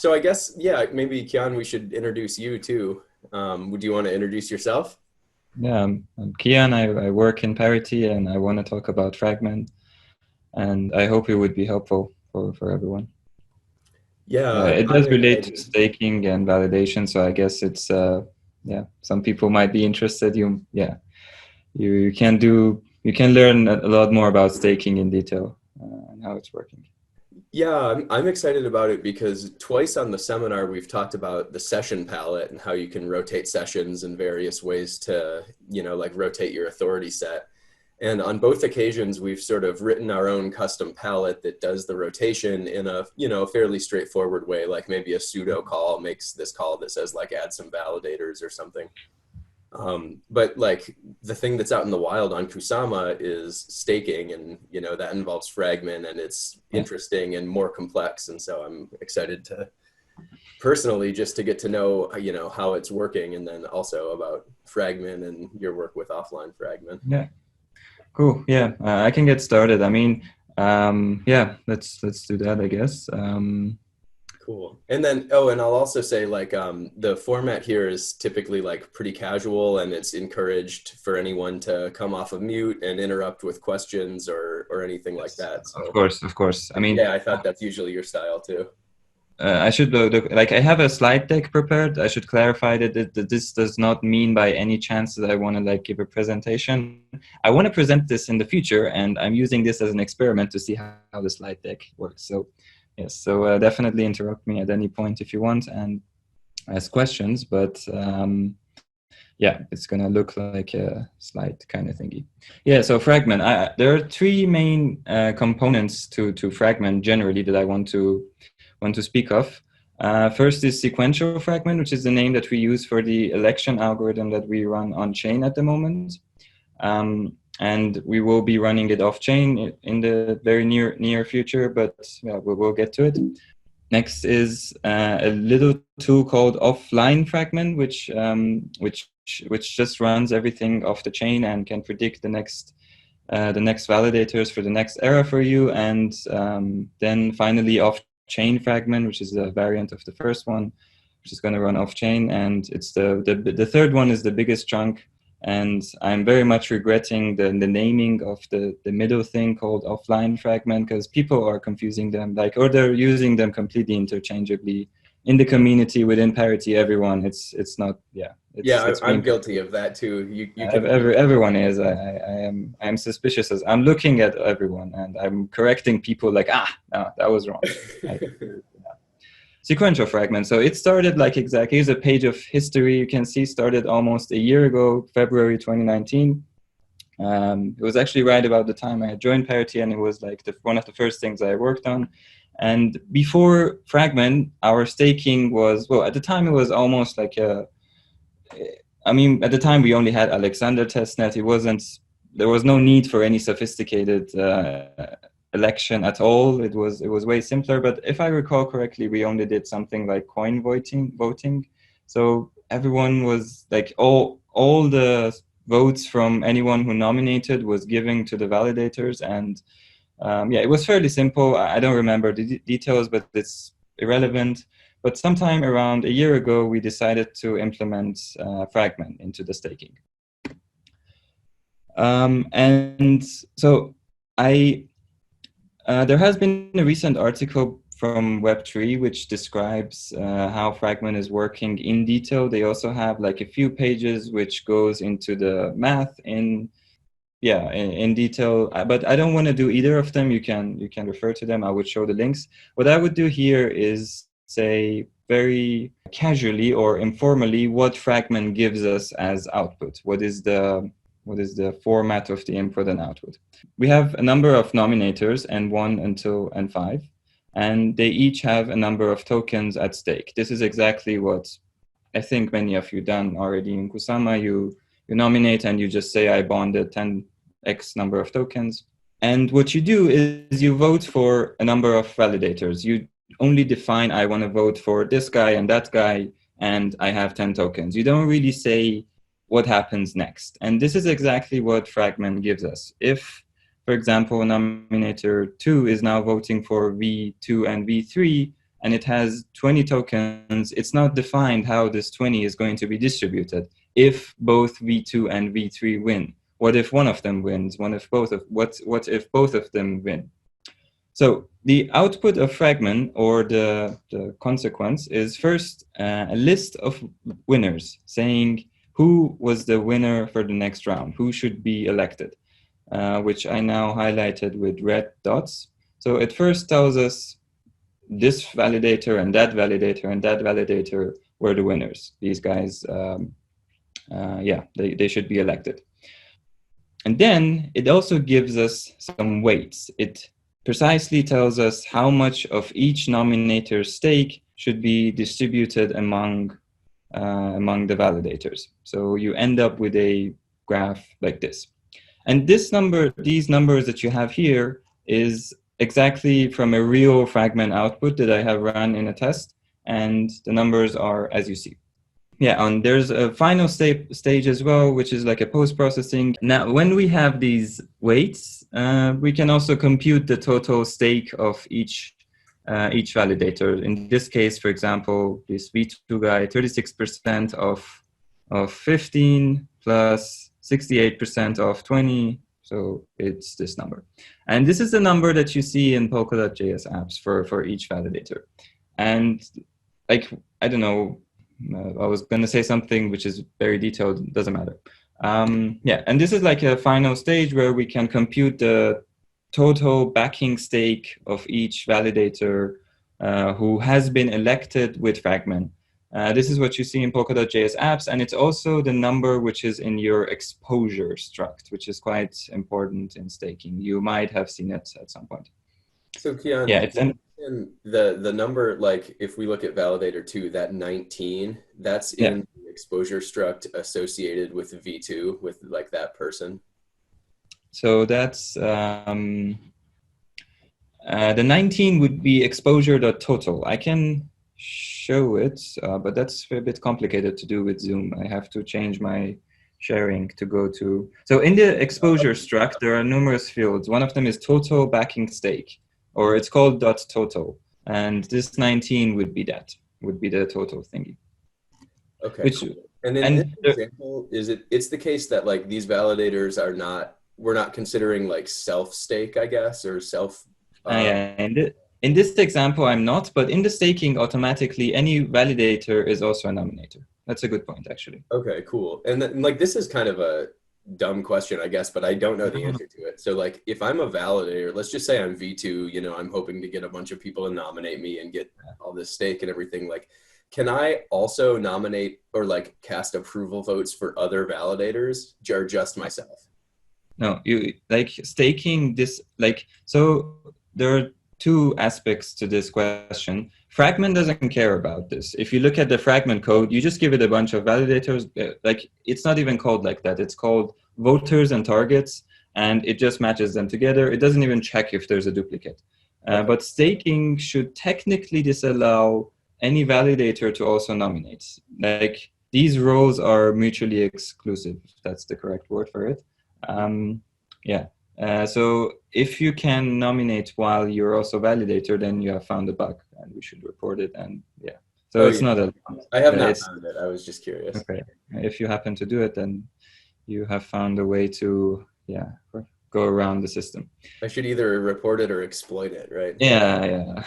So I guess, yeah, maybe Kian, we should introduce you too. Would you want to introduce yourself? Yeah, I'm Kian. I work in Parity and I want to talk about Phragmen, and I hope it would be helpful for everyone. Yeah, It I'm does relate to excited. staking and validation, so I guess it's yeah, some people might be interested. You can you can learn a lot more about staking in detail and how it's working. Yeah, I'm excited about it because twice on the seminar we've talked about the session palette and how you can rotate sessions in various ways to, like rotate your authority set. And on both occasions, we've sort of written our own custom palette that does the rotation in a, fairly straightforward way, like maybe a pseudo call makes this call that says like add some validators or something. But like the thing that's out in the wild on Kusama is staking, and that involves Phragmen, and it's Yeah, interesting and more complex. And so I'm excited to personally just to get to know how it's working, and then also about Phragmen and your work with offline Phragmen. yeah, cool. Yeah, I can get started. I mean, yeah, let's do that, I guess. Cool. And then, oh, and I'll also say like the format here is typically like pretty casual, and it's encouraged for anyone to come off of mute and interrupt with questions or anything like Yes, that. of So course, of course. I mean, yeah, I thought that's usually your style too. I should like I have a slide deck prepared. I should clarify that this does not mean by any chance that I want to like give a presentation. I want to present this in the future, and I'm using this as an experiment to see how the slide deck works. So yes, so definitely interrupt me at any point if you want and ask questions. But yeah, it's gonna look like a slide kind of thingy. Yeah, so Phragmen. There are three main components to Phragmen generally that I want to speak of. First is sequential Phragmen, which is the name that we use for the election algorithm that we run on chain at the moment. And we will be running it off chain in the very near future, but yeah, we'll get to it. Next is a little tool called offline Phragmen, which just runs everything off the chain and can predict the next validators for the next era for you. And then finally off-chain Phragmen, which is a variant of the first one, which is going to run off-chain. And it's the third one is the biggest chunk. And I'm very much regretting the naming of the middle thing called offline Phragmen, because people are confusing them, like, or they're using them completely interchangeably in the community within Parity. Everyone, it's not, yeah, Yeah, it's I'm being guilty of that too. You can everyone is. I'm suspicious as I'm looking at everyone and I'm correcting people like, no, that was wrong. Sequential Phragmen. So it started like exactly, here's a page of history. You can see started almost a year ago, February 2019. It was actually right about the time I had joined Parity, and it was like one of the first things I worked on. And before Phragmen, our staking was, well, at the time it was almost like I mean, at the time we only had Alexander testnet. There was no need for any sophisticated election at all. It was way simpler. But if I recall correctly, we only did something like coin voting. So everyone was like all the votes from anyone who nominated was given to the validators, and yeah, it was fairly simple. I don't remember the details, but it's irrelevant. But sometime around a year ago, we decided to implement Phragmen into the staking. And so there has been a recent article from Web3 which describes how Phragmen is working in detail. They also have like a few pages which goes into the math in detail, but I don't want to do either of them. You can refer to them. I would show the links. What I would do here is say very casually or informally what Phragmen gives us as output. What is the format of the input and output? We have a number of nominators, N1, N2, N5, and they each have a number of tokens at stake. This is exactly what I think many of you done already in Kusama. You nominate and you just say, I bonded 10x number of tokens. And what you do is you vote for a number of validators. You only define, I want to vote for this guy and that guy, and I have 10 tokens. You don't really say what happens next. And this is exactly what Phragmen gives us. If, for example, nominator 2 is now voting for V2 and V3, and it has 20 tokens, it's not defined how this 20 is going to be distributed if both V2 and V3 win. What if one of them wins? What if both of them win? So the output of Phragmen, or the consequence, is first a list of winners saying who was the winner for the next round, who should be elected, which I now highlighted with red dots. So it first tells us this validator and that validator and that validator were the winners. These guys, they should be elected. And then it also gives us some weights. It precisely tells us how much of each nominator's stake should be distributed among the validators. So you end up with a graph like this. And these numbers that you have here is exactly from a real Phragmen output that I have run in a test. And the numbers are as you see. Yeah, and there's a final stage as well, which is like a post-processing. Now, when we have these weights, we can also compute the total stake of each validator. In this case, for example, this V2 guy, 36% of 15 plus 68% of 20. So it's this number. And this is the number that you see in Polkadot.js apps for each validator. And like, I don't know, I was going to say something which is very detailed, doesn't matter. Yeah, and this is like a final stage where we can compute the total backing stake of each validator who has been elected with Phragmen. This is what you see in Polkadot.js apps, and it's also the number which is in your exposure struct, which is quite important in staking. You might have seen it at some point. So Kian, yeah, it's the number, like if we look at validator 2, that 19, that's in the exposure struct associated with V2, with like that person. So that's the 19 would be exposure.total. I can show it, but that's a bit complicated to do with Zoom. I have to change my sharing to go to. So in the exposure struct, there are numerous fields. One of them is total backing stake, or it's called .total. And this 19 would be the total thingy. Okay. Cool. And in this example, it's the case that like these validators we're not considering like self-stake, I guess, or self. Yeah. In this example, I'm not, but in the staking, automatically any validator is also a nominator. That's a good point, actually. Okay, cool. And then, like, this is kind of a dumb question, I guess, but I don't know the answer to it. So like, if I'm a validator, let's just say I'm V2, you know, I'm hoping to get a bunch of people to nominate me and get all this stake and everything. Like, can I also nominate or like cast approval votes for other validators or just myself? No, you like staking this, like, so there are two aspects to this question. Phragmen doesn't care about this. If you look at the Phragmen code, you just give it a bunch of validators. Like, it's not even called like that. It's called voters and targets, and it just matches them together. It doesn't even check if there's a duplicate. But staking should technically disallow any validator to also nominate. Like, these roles are mutually exclusive, if that's the correct word for it. So if you can nominate while you're also validator, then you have found a bug, and we should report it. And yeah, so not a. I have not found it. I was just curious. Okay, if you happen to do it, then you have found a way to go around the system. I should either report it or exploit it, right? Yeah.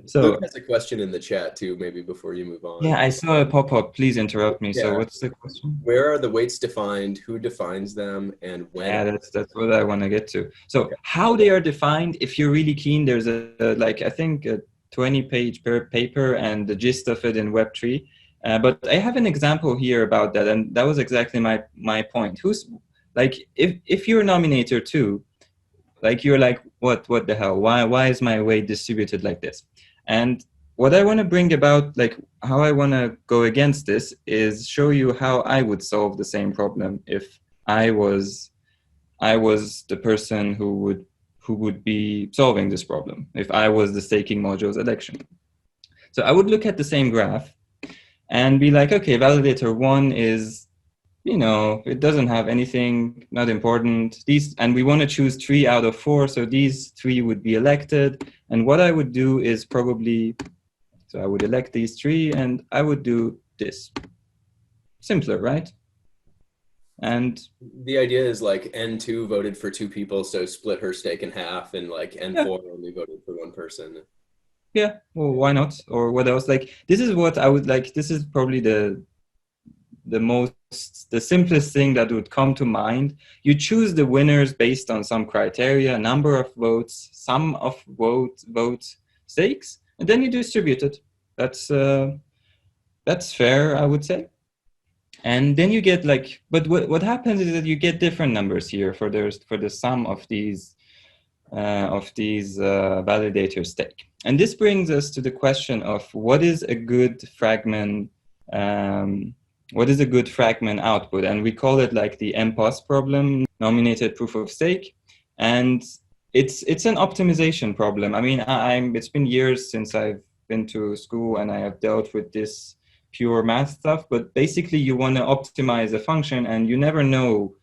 So Luke has a question in the chat too, maybe before you move on. Yeah, I saw a pop-up. Please interrupt me. Yeah. So what's the question? Where are the weights defined? Who defines them? And when? Yeah, that's what I want to get to. So how they are defined, if you're really keen, there's I think a 20-page paper and the gist of it in Web3. But I have an example here about that, and that was exactly my point. Who's like, if you're a nominator too, like you're like, what the hell? Why is my weight distributed like this? And what I want to bring about, like how I want to go against this, is show you how I would solve the same problem if I was the person who would be solving this problem, if I was the staking module's election. So I would look at the same graph and be like, okay, validator 1 is it doesn't have anything, not important. And we want to choose 3 out of 4, so these 3 would be elected. And what I would do is probably, so I would elect these 3, and I would do this. Simpler, right? And the idea is like N2 voted for 2 people, so split her stake in half, and like N4 only voted for 1 person. Yeah, well, why not? Or what else? Like, this is what I would like. This is probably the simplest thing that would come to mind. You choose the winners based on some criteria, number of votes, sum of vote stakes, and then you distribute it. That's fair, I would say. And then you get like, but what happens is that you get different numbers here for the sum of these validator stake. And this brings us to the question of what is a good Phragmen output? And we call it like the NPoS problem, nominated proof of stake. And it's an optimization problem. I mean, it's been years since I've been to school and I have dealt with this pure math stuff, but basically you want to optimize a function and you never know.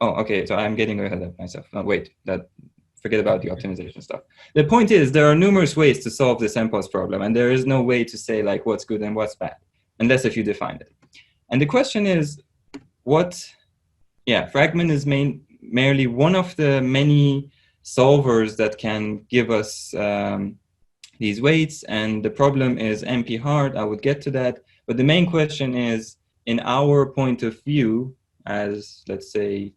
Oh, okay, so I'm getting ahead of myself. No, wait, forget about the optimization stuff. The point is there are numerous ways to solve this NPoS problem, and there is no way to say like what's good and what's bad, unless if you define it. And the question is, Phragmen is merely one of the many solvers that can give us these weights, and the problem is NP hard. I would get to that. But the main question is, in our point of view, as let's say,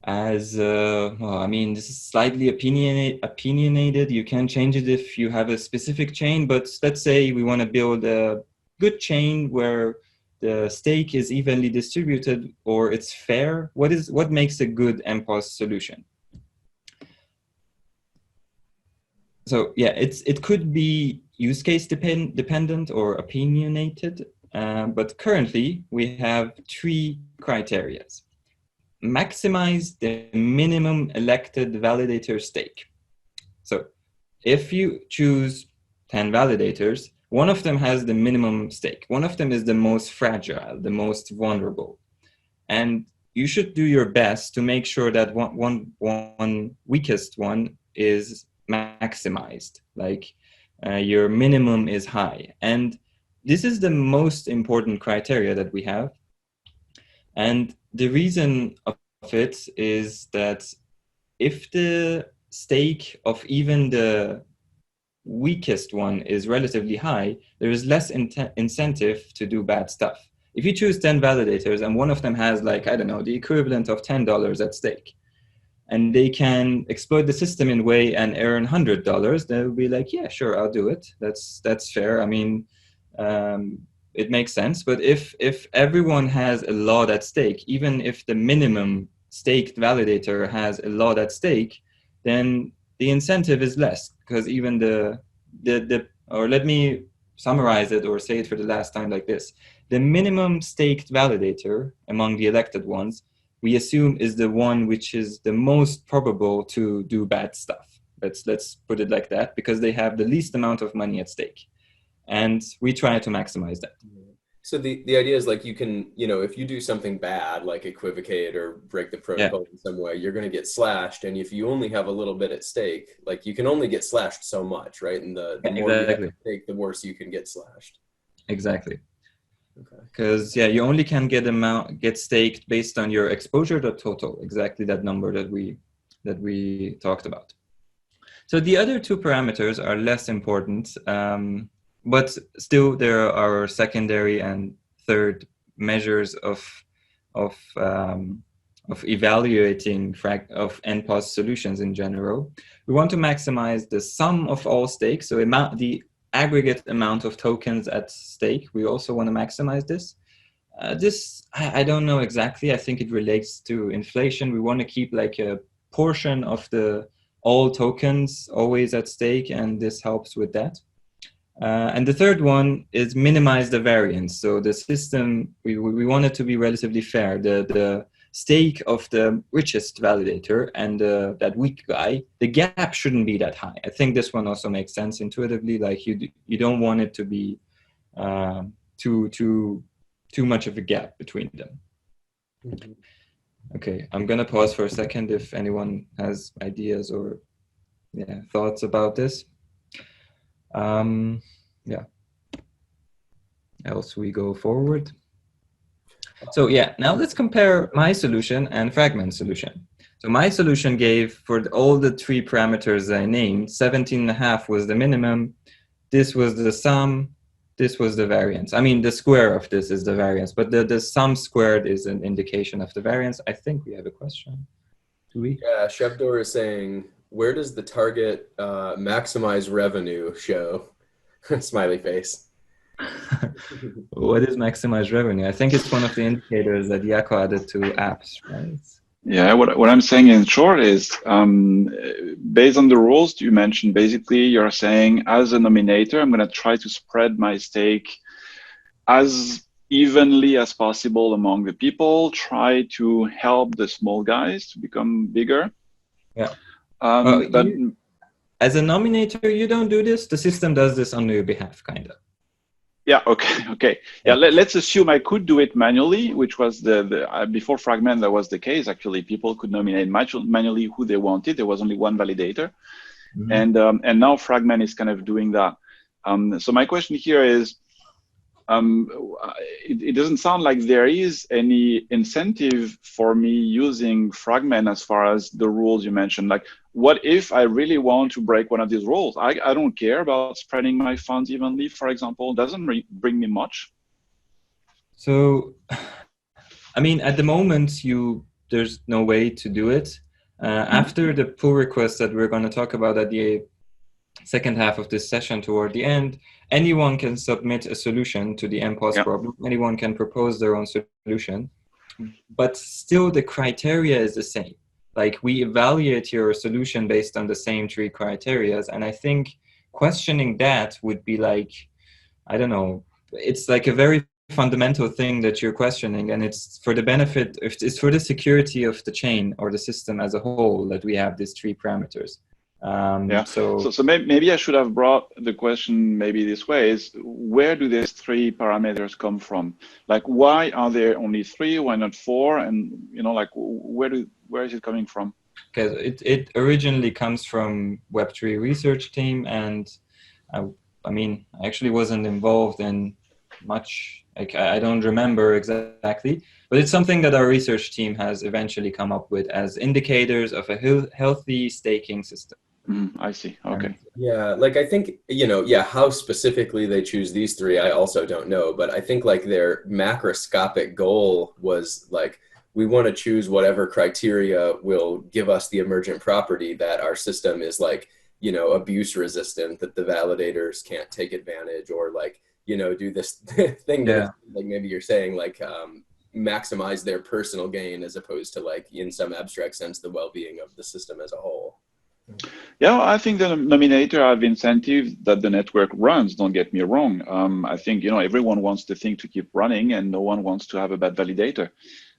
this is slightly opinionated. You can change it if you have a specific chain, but let's say we want to build a good chain where the stake is evenly distributed or it's fair. What makes a good NPoS solution? So yeah, it could be use case dependent or opinionated, but currently we have 3 criteria. Maximize the minimum elected validator stake. So if you choose 10 validators, one of them has the minimum stake. One of them is the most fragile, the most vulnerable. And you should do your best to make sure that one weakest one is maximized, like your minimum is high. And this is the most important criteria that we have. And the reason of it is that if the stake of even the weakest one is relatively high, there is less incentive to do bad stuff. If you choose 10 validators and one of them has like, I don't know, the equivalent of $10 at stake, and they can exploit the system in a way and earn $100, they'll be like, yeah, sure, I'll do it. That's fair. I mean, it makes sense. But if everyone has a lot at stake, even if the minimum staked validator has a lot at stake, then the incentive is less, because even or let me summarize it or say it for the last time like this. The minimum staked validator among the elected ones, we assume is the one which is the most probable to do bad stuff. Let's put it like that, because they have the least amount of money at stake. And we try to maximize that. So the idea is like you can, if you do something bad, like equivocate or break the protocol in some way, you're going to get slashed. And if you only have a little bit at stake, like you can only get slashed so much, right? And the more you have at stake, the worse you can get slashed. Exactly. Because you only can get staked based on your exposure to total, exactly that number that we talked about. So the other 2 parameters are less important, but still there are secondary and third measures of evaluating of NPoS solutions in general. We want to maximize the sum of all stakes, so the aggregate amount of tokens at stake. We also want to maximize this. I don't know exactly. I think it relates to inflation. We want to keep like a portion of all tokens always at stake, and this helps with that. And the third one is minimize the variance. So the system, we want it to be relatively fair. The stake of the richest validator and that weak guy, the gap shouldn't be that high. I think this one also makes sense intuitively. Like you don't want it to be too too much of a gap between them. Mhm. Okay, I'm gonna pause for a second if anyone has ideas or thoughts about this. Yeah, else we go forward. So yeah, now let's compare my solution and Phragmen's solution. So my solution gave for all the three parameters I named, 17.5 was the minimum, this was the sum, this was the variance. I mean, the square of this is the variance, but the sum squared is an indication of the variance. I think we have a question. Do we? Yeah, Shevdor is saying, where does the target maximize revenue show? Smiley face. What is maximize revenue? I think it's one of the indicators that Yako added to apps, right? Yeah, what I'm saying in short is, based on the rules you mentioned, basically you're saying as a nominator, I'm going to try to spread my stake as evenly as possible among the people, try to help the small guys to become bigger. Yeah. But as a nominator, you don't do this. The system does this on your behalf, kind of. Yeah. Okay. Yeah. Let's assume I could do it manually, which was before Phragmen. That was the case. Actually, people could nominate manually who they wanted. There was only one validator, and now Phragmen is kind of doing that. So my question here is, it doesn't sound like there is any incentive for me using Phragmen as far as the rules you mentioned. Like, what if I really want to break one of these rules? I don't care about spreading my funds evenly, for example. It doesn't bring me much. So, I mean, at the moment, there's no way to do it. After the pull request that we're going to talk about at the second half of this session toward the end, anyone can submit a solution to the NPoS problem. Anyone can propose their own solution, but still the criteria is the same. Like, we evaluate your solution based on the same three criteria. And I think questioning that would be like, I don't know, it's like a very fundamental thing that you're questioning, and it's for the benefit, it's for the security of the chain or the system as a whole that we have these three parameters. So maybe I should have brought the question maybe this way: is where do these three parameters come from? Like, why are there only three? Why not four? And like, where is it coming from? Because it originally comes from Web3 research team, and I mean, I actually wasn't involved in much. Like, I don't remember exactly, but it's something that our research team has eventually come up with as indicators of a healthy staking system. I see. Okay. Yeah, like I think, how specifically they choose these three, I also don't know. But I think like their macroscopic goal was like, we want to choose whatever criteria will give us the emergent property that our system is like, abuse resistant, that the validators can't take advantage or like, do this thing that like maybe you're saying like maximize their personal gain as opposed to like in some abstract sense, the well-being of the system as a whole. Yeah, I think the nominator have incentive that the network runs. Don't get me wrong. I think everyone wants the thing to keep running, and no one wants to have a bad validator.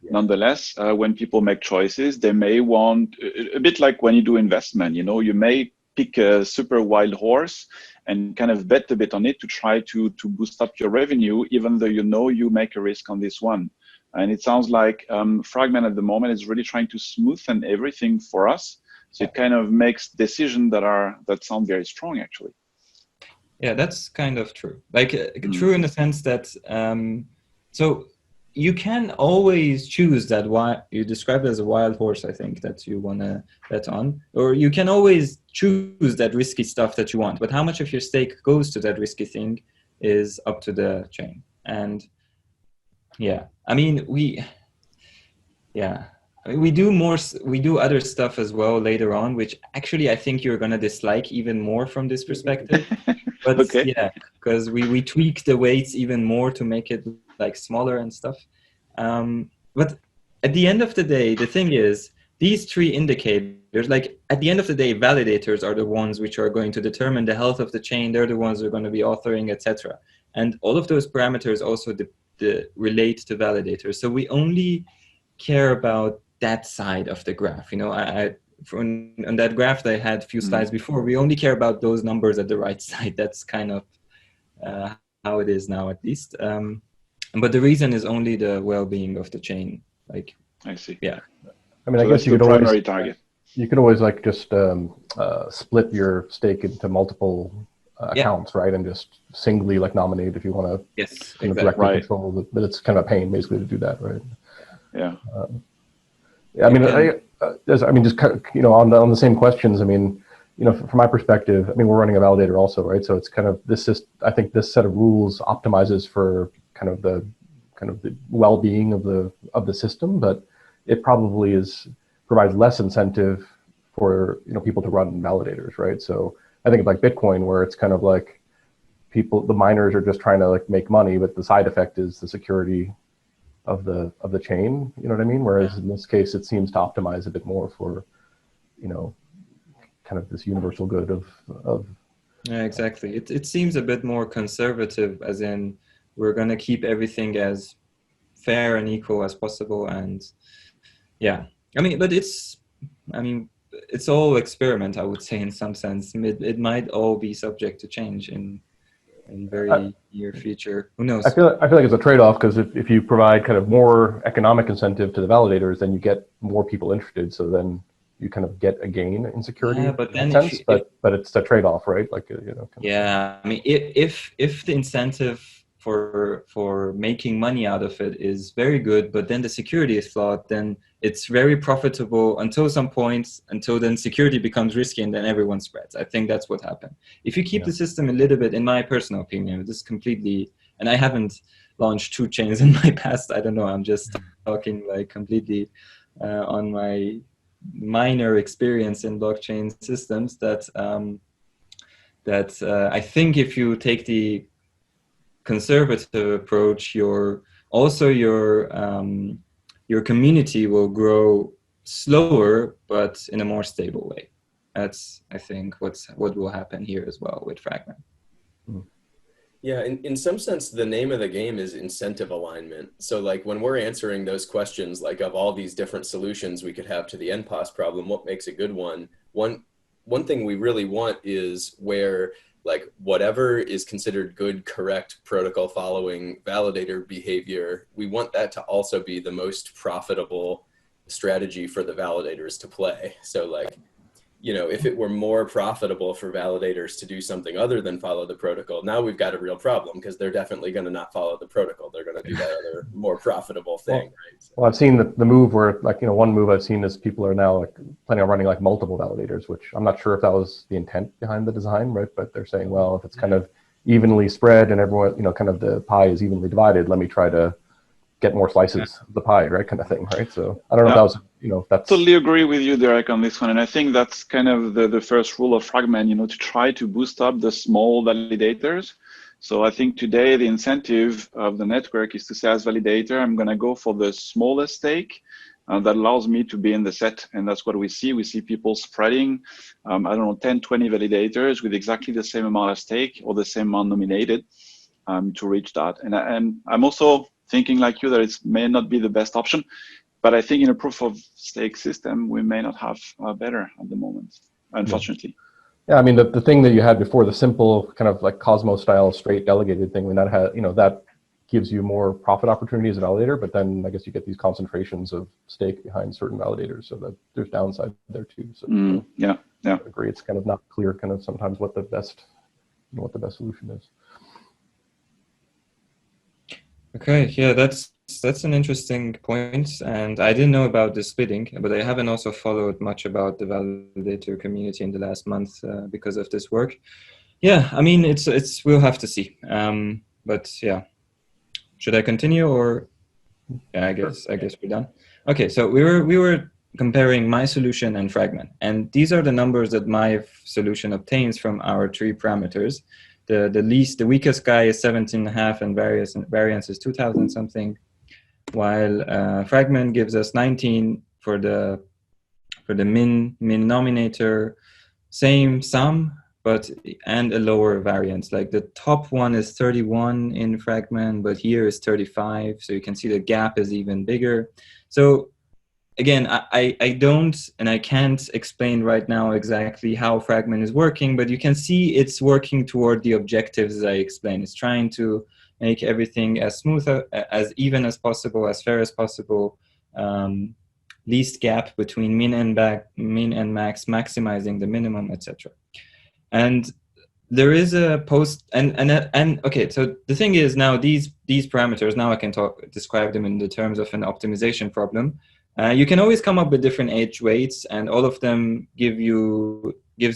Yeah. Nonetheless, when people make choices, they may want a bit like when you do investment. You may pick a super wild horse and kind of bet a bit on it to try to boost up your revenue, even though you make a risk on this one. And it sounds like Phragmen at the moment is really trying to smoothen everything for us. So it kind of makes decisions that sound very strong, actually. Yeah, that's kind of true. Like true in the sense that so you can always choose that you described it as a wild horse, I think, that you want to bet on, or you can always choose that risky stuff that you want. But how much of your stake goes to that risky thing is up to the chain. And yeah, I mean, we do other stuff as well later on, which actually I think you're going to dislike even more from this perspective. But okay. Yeah, because we tweak the weights even more to make it like smaller and stuff. But at the end of the day, the thing is, these three indicators, like at the end of the day, validators are the ones which are going to determine the health of the chain. They're the ones who are going to be authoring, etc. And all of those parameters also relate to validators. So we only care about that side of the graph. On that graph that I had a few slides before, we only care about those numbers at the right side. That's kind of how it is now, at least. But the reason is only the well-being of the chain. Like, I see. yeah. I mean, So I that's guess you the could always primary target. You could always like just split your stake into multiple accounts, right? And just singly like nominate if you want to Yes, kind of exactly. directly control it. But it's kind of a pain basically to do that, right? Yeah. I mean, I mean, just you know, on the same questions. I mean, you know, from my perspective, I mean, we're running a validator also, right? So it's kind of I think this set of rules optimizes for kind of the well-being of the system, but it probably provides less incentive for, you know, people to run validators, right? So I think of like Bitcoin, where it's kind of like the miners are just trying to like make money, but the side effect is the security of the chain. You know what I mean? Whereas in this case, it seems to optimize a bit more for, you know, kind of this universal good of. Yeah, exactly. It seems a bit more conservative, as in we're going to keep everything as fair and equal as possible. And yeah, I mean, but it's all experiment, I would say, in some sense. It might all be subject to change in very near future. Who knows? I feel like it's a trade-off, because if you provide kind of more economic incentive to the validators, then you get more people interested. So then you kind of get a gain in security, Yeah, but then but it's a trade-off, right? Like, you know. Yeah, I mean, if the incentive for making money out of it is very good, but then the security is flawed, then it's very profitable until some point, until then security becomes risky, and then everyone spreads. I think that's what happened. If you keep the system a little bit, in my personal opinion, this is completely, and I haven't launched 2 chains in my past, I don't know, I'm just talking like completely on my minor experience in blockchain systems, that I think if you take the conservative approach, your community will grow slower, but in a more stable way. That's, I think, what will happen here as well with Phragmen. Yeah, in some sense, the name of the game is incentive alignment. So like when we're answering those questions, like of all these different solutions we could have to the NPoS problem, what makes a good one? One thing we really want is where like whatever is considered good, correct protocol following validator behavior, we want that to also be the most profitable strategy for the validators to play. So like, you know, if it were more profitable for validators to do something other than follow the protocol, now we've got a real problem, because they're definitely going to not follow the protocol. They're going to do that other more profitable thing, right? So. Well, I've seen the move where, like, you know, one move I've seen is people are now like planning on running like multiple validators, which I'm not sure if that was the intent behind the design, right? But they're saying, well, if it's kind of evenly spread and everyone, you know, kind of the pie is evenly divided, let me try to get more slices of the pie, right? Kind of thing, right? So I don't know if that was, you know, if that's... Totally agree with you, Derek, on this one. And I think that's kind of the first rule of Phragmen, you know, to try to boost up the small validators. So I think today the incentive of the network is to say, as validator, I'm going to go for the smallest stake that allows me to be in the set. And that's what we see. We see people spreading, I don't know, 10, 20 validators with exactly the same amount of stake or the same amount nominated to reach that. And I'm also thinking like you that it may not be the best option, but I think in a proof of stake system, we may not have better at the moment, unfortunately. Yeah, I mean, the thing that you had before, the simple kind of like Cosmos style straight delegated thing, when that had, you know, that gives you more profit opportunities as a validator, but then I guess you get these concentrations of stake behind certain validators, so that there's downside there too. So yeah. I agree. It's kind of not clear kind of sometimes what the best solution is. Okay, yeah, that's an interesting point, and I didn't know about the splitting, but I haven't also followed much about the validator community in the last month because of this work. Yeah, I mean, it's we'll have to see. But yeah, should I continue, or? Yeah, I guess we're done. Okay, so we were comparing my solution and Phragmen, and these are the numbers that my solution obtains from our 3 parameters. The weakest guy is 17.5 and variance is 2000 something, while Phragmen gives us 19 for the min nominator, same sum, and a lower variance. Like the top one is 31 in Phragmen, but here is 35, so you can see the gap is even bigger. So again, I don't and I can't explain right now exactly how Phragmen is working, but you can see it's working toward the objectives I explained. It's trying to make everything as smooth, as even as possible, as fair as possible, least gap between min and max, maximizing the minimum, etc. And there is a post and okay, so the thing is, now these parameters, now I can describe them in the terms of an optimization problem. You can always come up with different age weights, and all of them gives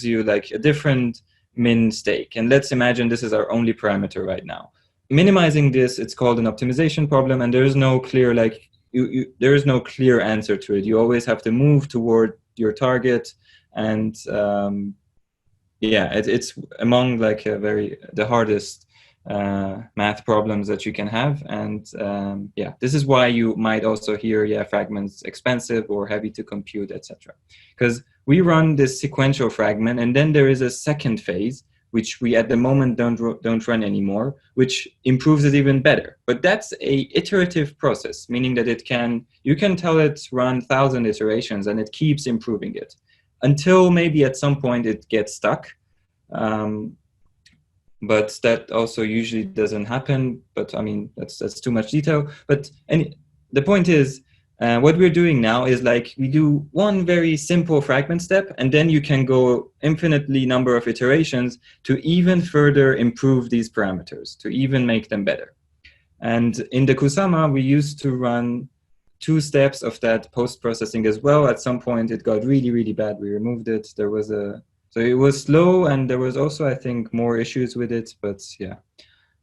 you like a different min stake. And let's imagine this is our only parameter right now. Minimizing this, it's called an optimization problem, and there is no clear there is no clear answer to it. You always have to move toward your target, and yeah, it's among like the hardest math problems that you can have. And yeah, this is why you might also hear, yeah, Phragmen's expensive or heavy to compute, etc. Because we run this sequential Phragmen, and then there is a second phase, which we at the moment don't run anymore, which improves it even better. But that's a iterative process, meaning that you can tell it run 1,000 iterations and it keeps improving it until maybe at some point it gets stuck. But that also usually doesn't happen. But I mean, that's too much detail. But the point is, what we're doing now is like we do one very simple Phragmen step, and then you can go infinitely number of iterations to even further improve these parameters, to even make them better. And in the Kusama, we used to run 2 steps of that post-processing as well. At some point, it got really, really bad. We removed it. So it was slow, and there was also, I think, more issues with it. But yeah,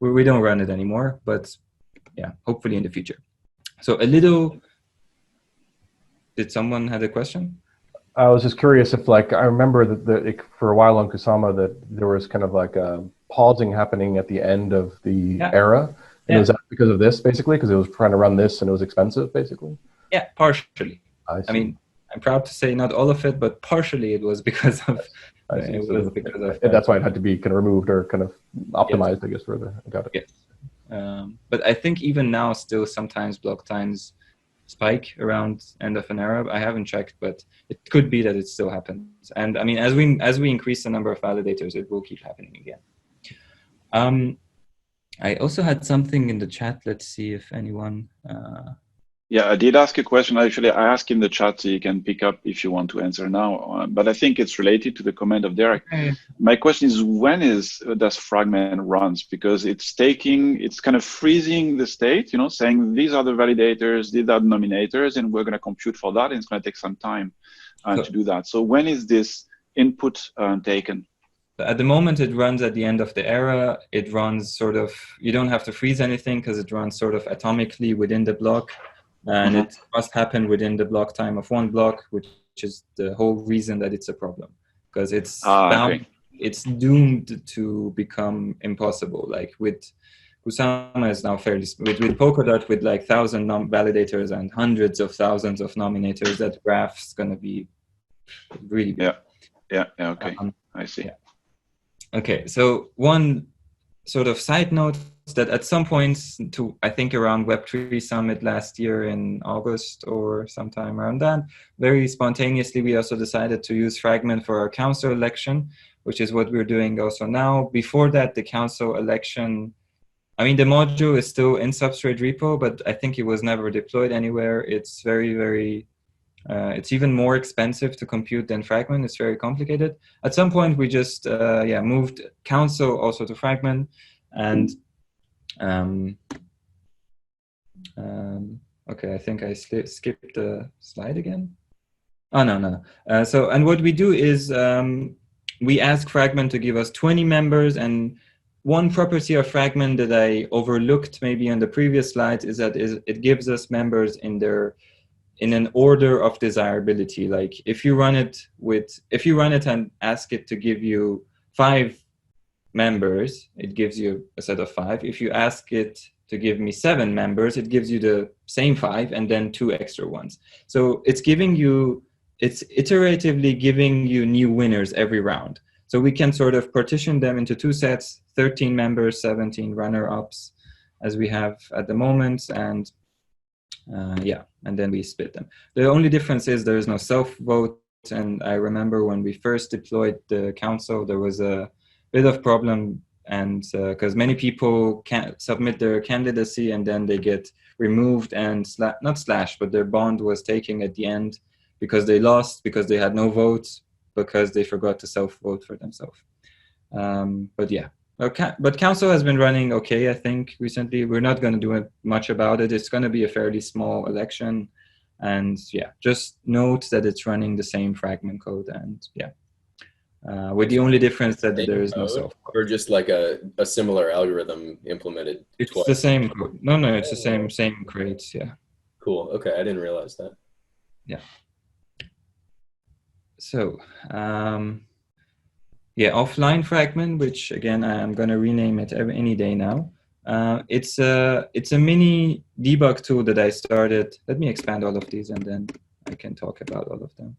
we don't run it anymore. But yeah, hopefully in the future. So a little. Did someone have a question? I was just curious if, like, I remember that for a while on Kusama that there was kind of like a pausing happening at the end of the era. And was that because of this, basically? Because it was trying to run this and it was expensive, basically? Yeah, partially. I mean, I'm proud to say not all of it, but partially it was because of. That's why it had to be kind of removed or kind of optimized, I guess, further. I got it. Yes. But I think even now, still sometimes block times spike around end of an era. I haven't checked, but it could be that it still happens. And I mean, as we increase the number of validators, it will keep happening again. I also had something in the chat. Let's see if anyone. Yeah, I did ask a question. Actually, I asked in the chat, so you can pick up if you want to answer now. But I think it's related to the comment of Derek. Okay. My question is, when does Phragmen runs? Because it's kind of freezing the state, saying these are the validators, these are the nominators, and we're going to compute for that, and it's going to take some time to do that. So when is this input taken? At the moment, it runs at the end of the era. It runs sort of, you don't have to freeze anything because it runs sort of atomically within the block. And it must happen within the block time of 1 block, which is the whole reason that it's a problem, because it's it's doomed to become impossible. Like with Kusama is now fairly with Polkadot with like 1,000 validators and hundreds of thousands of nominators, that graph's gonna be really big. Yeah. Okay, I see. Yeah. Okay, so one sort of side note that at some points I think around Web3 Summit last year in August or sometime around that, very spontaneously, we also decided to use Phragmen for our council election, which is what we're doing also now. Before that, the council election, I mean, the module is still in Substrate repo, but I think it was never deployed anywhere. It's very, very, it's even more expensive to compute than Phragmen. It's very complicated. At some point, we just moved council also to Phragmen. And okay, I think I skipped the slide again. Oh, no. And what we do is we ask Phragmen to give us 20 members, and one property of Phragmen that I overlooked maybe on the previous slides is that it gives us members in an order of desirability. Like if you run it and ask it to give you 5 members, it gives you a set of 5. If you ask it to give me 7 members, it gives you the same 5 and then 2 extra ones. So it's iteratively giving you new winners every round. So we can sort of partition them into 2 sets, 13 members, 17 runner-ups, as we have at the moment, and and then we split them. The only difference is there is no self-vote, and I remember when we first deployed the council, there was a bit of problem and because many people can't submit their candidacy and then they get removed and not slashed, but their bond was taken at the end because they lost, because they had no votes, because they forgot to self-vote for themselves. But yeah, but council has been running okay, I think, recently. We're not going to do much about it. It's going to be a fairly small election. And yeah, just note that it's running the same Phragmen code. And yeah, with the only difference that there is no self-vote. Or just like a similar algorithm implemented It's twice. the same code. No, it's the same crates, yeah. Cool, okay, I didn't realize that. Yeah. So, yeah, offline Phragmen, which again, I'm going to rename it any day now. It's a mini debug tool that I started. Let me expand all of these and then I can talk about all of them.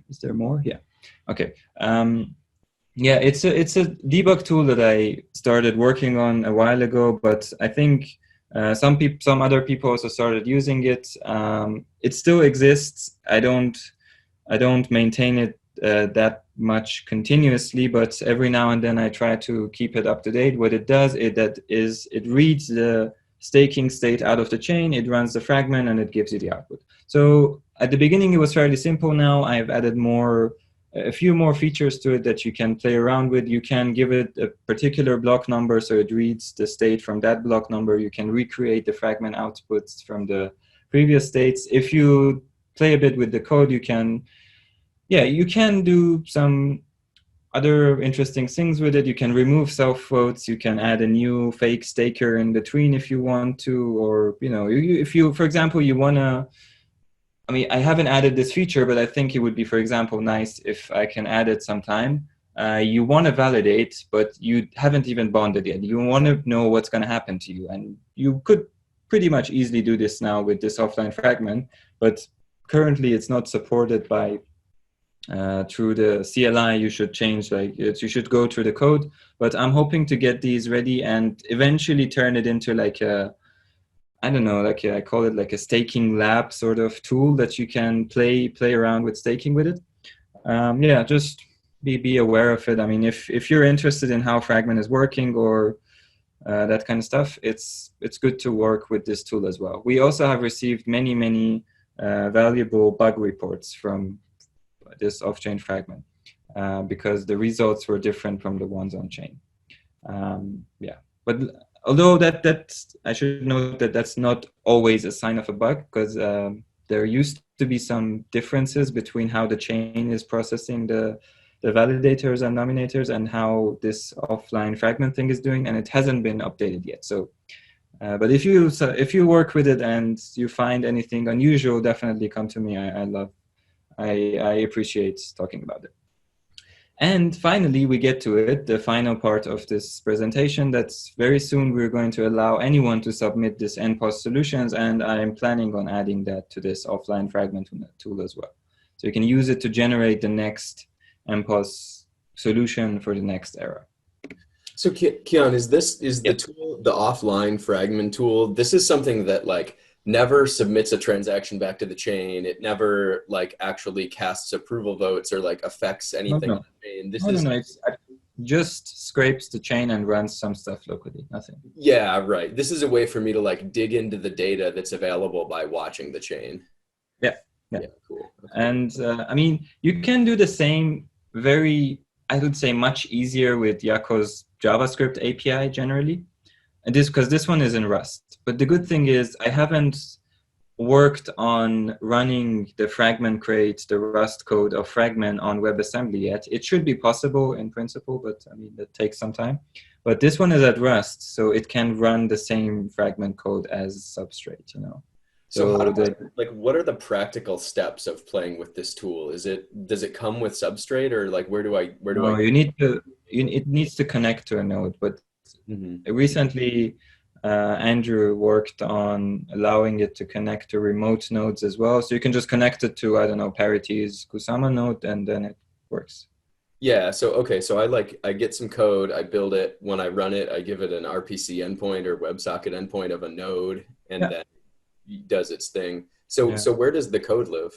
Is there more? Yeah. Okay. Yeah, it's a debug tool that I started working on a while ago, but I think some other people also started using it. It still exists. I don't maintain it that much continuously, but every now and then I try to keep it up to date. What it does is it reads the staking state out of the chain, it runs the Phragmen, and it gives you the output. So at the beginning it was fairly simple. Now I've added a few more features to it that you can play around with. You can give it a particular block number, so it reads the state from that block number. You can recreate the Phragmen outputs from the previous states. If you play a bit with the code, you can do some other interesting things with it. You can remove self-votes. You can add a new fake staker in between if you want to, or if you, for example, you want to. I mean, I haven't added this feature, but I think it would be, for example, nice if I can add it sometime. You want to validate, but you haven't even bonded yet. You want to know what's going to happen to you, and you could pretty much easily do this now with this offline Phragmen, but currently it's not supported by. Through the CLI, you should change, you should go through the code, but I'm hoping to get these ready and eventually turn it into I call it like a staking lab sort of tool that you can play around with staking with it. Yeah, just be aware of it. I mean, if you're interested in how Phragmen is working or that kind of stuff, it's good to work with this tool as well. We also have received many valuable bug reports from this off-chain Phragmen because the results were different from the ones on chain. Yeah, but although that I should note that that's not always a sign of a bug, because there used to be some differences between how the chain is processing the validators and nominators and how this offline Phragmen thing is doing, and it hasn't been updated yet. So, but if you work with it and you find anything unusual, definitely come to me. I appreciate talking about it. And finally, we get to it, the final part of this presentation. That's very soon we're going to allow anyone to submit this NPoS solutions, and I'm planning on adding that to this offline Phragmen tool as well. So you can use it to generate the next NPoS solution for the next era. So Kian, is the tool, the offline Phragmen tool, this is something that never submits a transaction back to the chain. It never actually casts approval votes or affects anything on the chain. It just scrapes the chain and runs some stuff locally, nothing. Yeah, right. This is a way for me to dig into the data that's available by watching the chain. Yeah, cool. Okay. And I mean, you can do the same I would say much easier with Yako's JavaScript API generally. And because this one is in Rust. But the good thing is I haven't worked on running the Phragmen crate, the Rust code of Phragmen on WebAssembly yet. It should be possible in principle, but I mean, that takes some time. But this one is at Rust, so it can run the same Phragmen code as Substrate, So what are the practical steps of playing with this tool? Does it come with Substrate, or where do I? It needs to connect to a node, but recently Andrew worked on allowing it to connect to remote nodes as well. So you can just connect it to, I don't know, Parity's Kusama node, and then it works. Yeah, so okay, so I get some code, I build it, when I run it, I give it an RPC endpoint or WebSocket endpoint of a node, and then it does its thing. So where does the code live?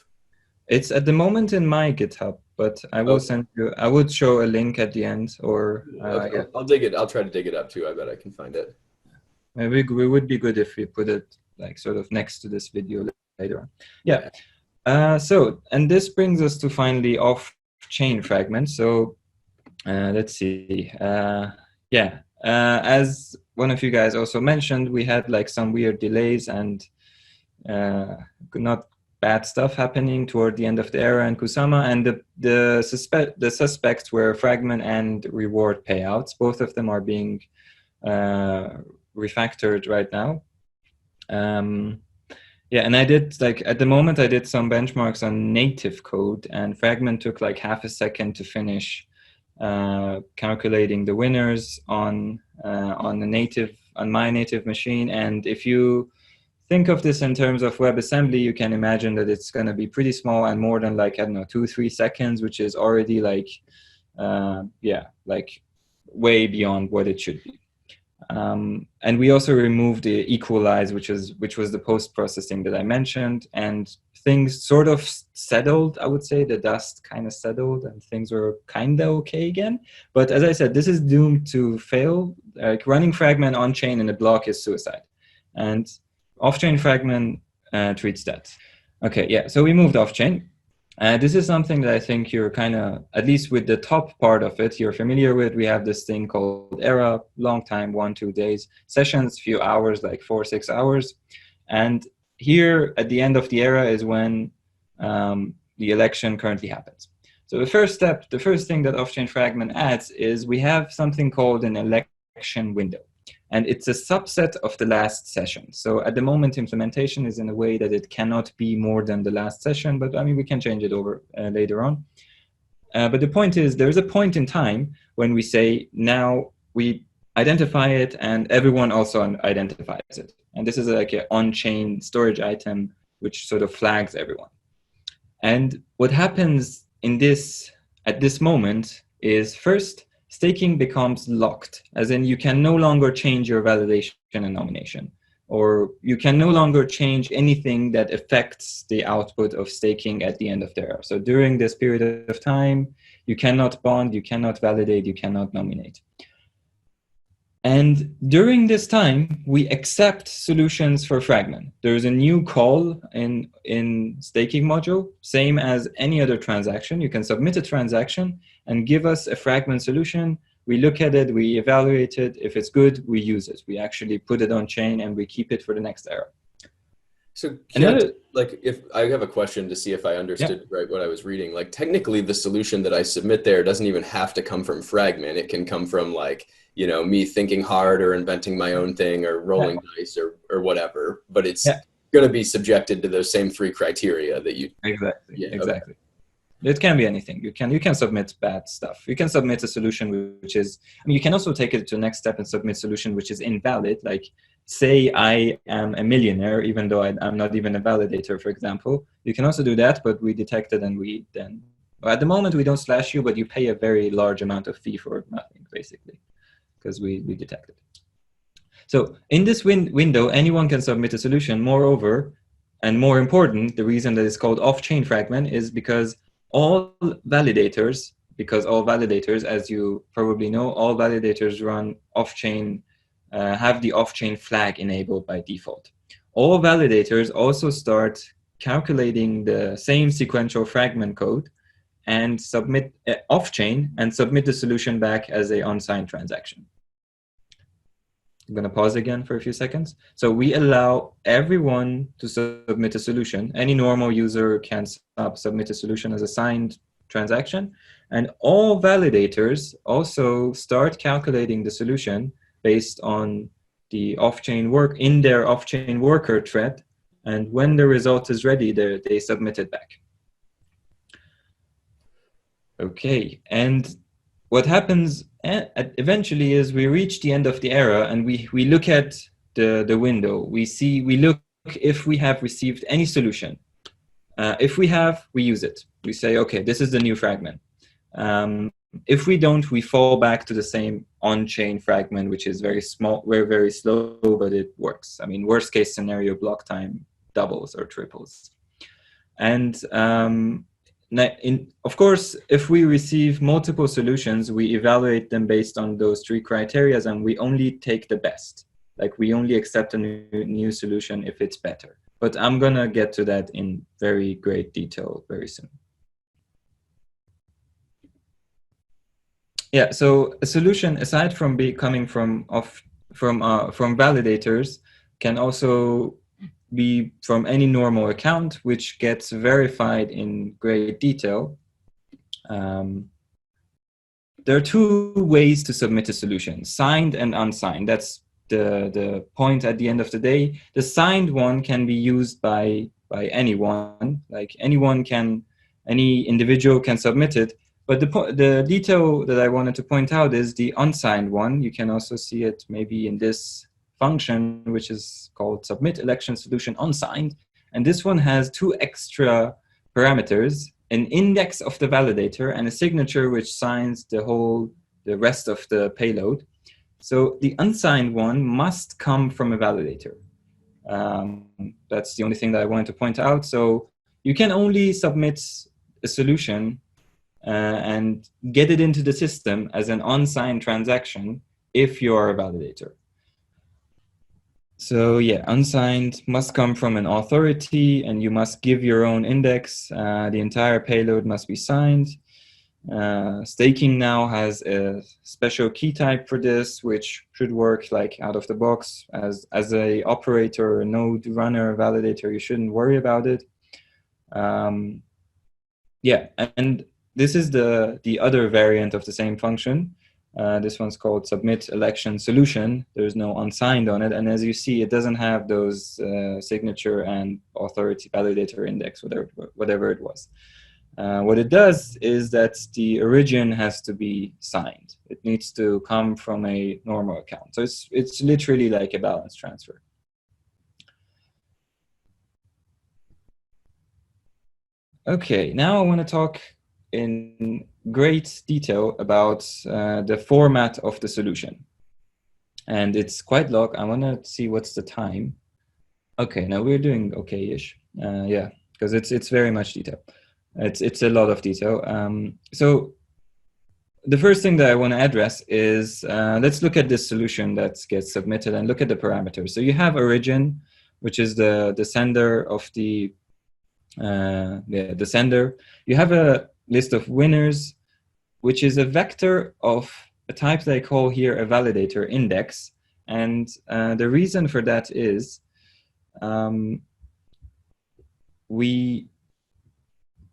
It's at the moment in my GitHub, but I will send you. I would show a link at the end, or okay, yeah. I'll dig it. I'll try to dig it up too. I bet I can find it. Maybe it would be good if we put it like sort of next to this video later on. Yeah. So, and this brings us to finally off-chain fragments. So let's see. Yeah. As one of you guys also mentioned, we had like some weird delays and not bad stuff happening toward the end of the era in Kusama, and the suspects were Phragmen and reward payouts. Both of them are being refactored right now. Yeah, and I did like at the moment I did some benchmarks on native code, and Phragmen took like half a second to finish calculating the winners on my native machine. And if you think of this in terms of WebAssembly, you can imagine that it's going to be pretty small and more than like, I don't know, 2-3 seconds, which is already like, yeah, like way beyond what it should be. And we also removed the equalize, which was the post-processing that I mentioned, and things sort of settled. I would say the dust kind of settled and things were kind of okay again. But as I said, this is doomed to fail. Like running Phragmen on chain in a block is suicide, and off-chain Phragmen treats that. Okay, yeah. So we moved off-chain. This is something that I think you're kind of, at least with the top part of it, you're familiar with. We have this thing called era, long time, 1-2 days, sessions, few hours, like 4-6 hours. And here at the end of the era is when the election currently happens. So the first step, the first thing that off-chain Phragmen adds is we have something called an election window. And it's a subset of the last session. So at the moment, implementation is in a way that it cannot be more than the last session, but I mean, we can change it over later on. But the point is, there's a point in time when we say, now we identify it and everyone also identifies it. And this is like an on-chain storage item, which sort of flags everyone. And what happens in this, at this moment is first, staking becomes locked, as in you can no longer change your validation and nomination, or you can no longer change anything that affects the output of staking at the end of the era. So during this period of time, you cannot bond, you cannot validate, you cannot nominate. And during this time, we accept solutions for Phragmen. There's a new call in staking module, same as any other transaction. You can submit a transaction and give us a Phragmen solution. We look at it, we evaluate it. If it's good, we use it. We actually put it on chain and we keep it for the next era. So like if I have a question to see if I understood right what I was reading, like technically the solution that I submit there doesn't even have to come from Phragmen. It can come from like, you know, me thinking hard or inventing my own thing or rolling dice or whatever, but it's going to be subjected to those same 3 criteria that you. Exactly. Yeah, exactly. Okay. It can be anything. You can submit bad stuff. You can submit a solution which is, I mean, you can also take it to the next step and submit a solution which is invalid. Like say I am a millionaire, even though I'm not even a validator, for example. You can also do that, but we detect it and we then, at the moment we don't slash you, but you pay a very large amount of fee for nothing, basically, because we detect it. So in this window, anyone can submit a solution. Moreover, and more important, the reason that it's called off-chain Phragmen is because all validators, as you probably know, all validators run off-chain, have the off-chain flag enabled by default. All validators also start calculating the same sequential Phragmen code and submit off-chain and submit the solution back as a unsigned transaction. I'm going to pause again for a few seconds. So we allow everyone to submit a solution. Any normal user can submit a solution as a signed transaction. And all validators also start calculating the solution based on the off-chain work in their off-chain worker thread. And when the result is ready, they submit it back. Okay, and what happens eventually is we reach the end of the era and we look at the window. We look if we have received any solution. If we have, we use it. We say, okay, this is the new Phragmen. If we don't, we fall back to the same on-chain Phragmen, which is very small, very slow, but it works. I mean, worst case scenario, block time doubles or triples. And of course, if we receive multiple solutions, we evaluate them based on those 3 criteria, and we only take the best. Like we only accept a new solution if it's better. But I'm gonna get to that in very great detail very soon. Yeah, so a solution, aside from coming from validators, can also be from any normal account, which gets verified in great detail. There are 2 ways to submit a solution: signed and unsigned. That's the point at the end of the day. The signed one can be used by anyone, like any individual can submit it. But the detail that I wanted to point out is the unsigned one. You can also see it maybe in this function, which is called submit election solution unsigned. And this one has 2 extra parameters: an index of the validator and a signature which signs the rest of the payload. So the unsigned one must come from a validator. That's the only thing that I wanted to point out. So you can only submit a solution and get it into the system as an unsigned transaction if you are a validator. So yeah, unsigned must come from an authority, and you must give your own index. The entire payload must be signed. Staking now has a special key type for this, which should work like out of the box. As a operator, a node runner, validator, you shouldn't worry about it. Yeah, and this is the other variant of the same function. This one's called submit election solution. There's no unsigned on it, and as you see, it doesn't have those signature and authority validator index, whatever it was. What it does is that the origin has to be signed. It needs to come from a normal account. So it's literally like a balance transfer. Okay, now I want to talk in great detail about the format of the solution. And it's quite long. I want to see what's the time. Okay, now we're doing okay-ish. Yeah, because it's very much detail. It's a lot of detail. So the first thing that I want to address is let's look at this solution that gets submitted and look at the parameters. So you have origin, which is the sender of the sender. You have a list of winners, which is a vector of a type that I call here a validator index. And the reason for that is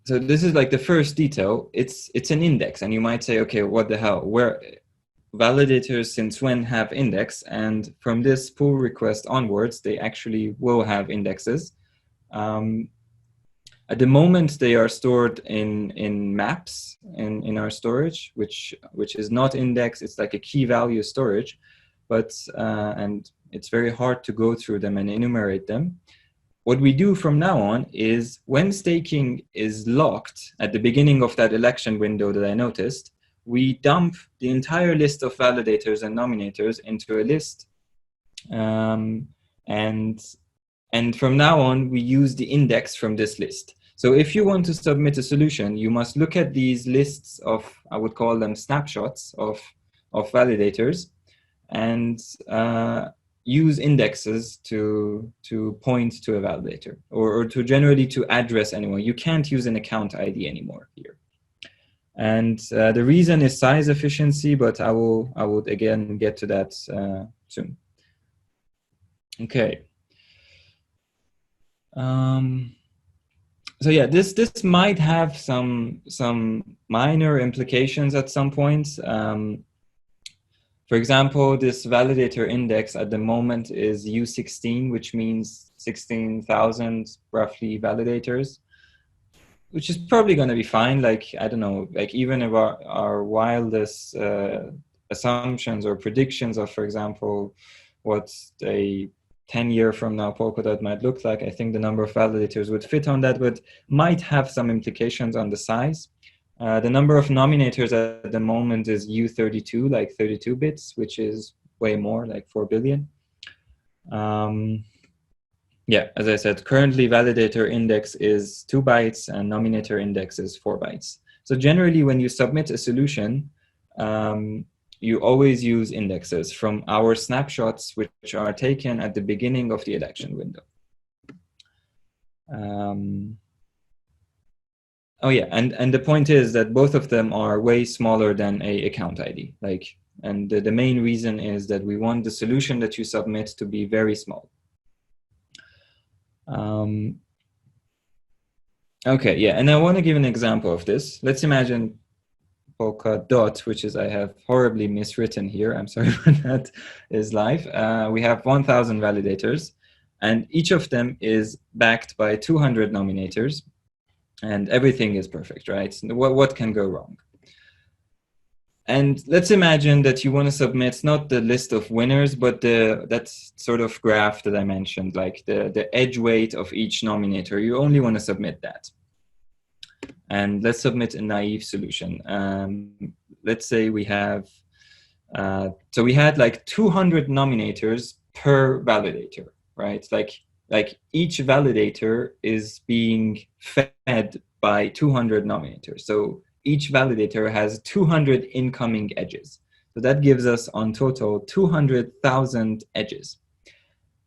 so this is like the first detail. It's an index, and you might say, okay, what the hell? Where validators since when have index? And from this pull request onwards, they actually will have indexes. At the moment, they are stored in maps in our storage, which is not indexed. It's like a key value storage, but and it's very hard to go through them and enumerate them. What we do from now on is when staking is locked at the beginning of that election window that I noticed, we dump the entire list of validators and nominators into a list. And from now on, we use the index from this list. So if you want to submit a solution, you must look at these lists of, I would call them snapshots of validators, and use indexes to point to a validator, or to generally to address anyone. You can't use an account ID anymore here. And the reason is size efficiency, but I would again get to that soon. Okay. So yeah, this might have some minor implications at some point. For example, this validator index at the moment is U16, which means 16,000 roughly validators, which is probably going to be fine. Like, I don't know, like even if our wildest assumptions or predictions of, for example, what a 10-year from now Polkadot might look like, I think the number of validators would fit on that, but might have some implications on the size. The number of nominators at the moment is U32, like 32 bits, which is way more, like 4 billion. Yeah, as I said, currently validator index is 2 bytes and nominator index is 4 bytes. So generally, when you submit a solution, you always use indexes from our snapshots, which are taken at the beginning of the election window. Oh yeah, and the point is that both of them are way smaller than a account ID. And the main reason is that we want the solution that you submit to be very small. Okay, yeah, and I want to give an example of this. Let's imagine Polkadot, which is, I have horribly miswritten here, I'm sorry for that, is live. We have 1,000 validators, and each of them is backed by 200 nominators, and everything is perfect, right? What can go wrong? And let's imagine that you want to submit not the list of winners, but that sort of graph that I mentioned, like the edge weight of each nominator. You only want to submit that. And let's submit a naive solution. Let's say we have, so we had like 200 nominators per validator, right? Like each validator is being fed by 200 nominators. So each validator has 200 incoming edges. So that gives us on total 200,000 edges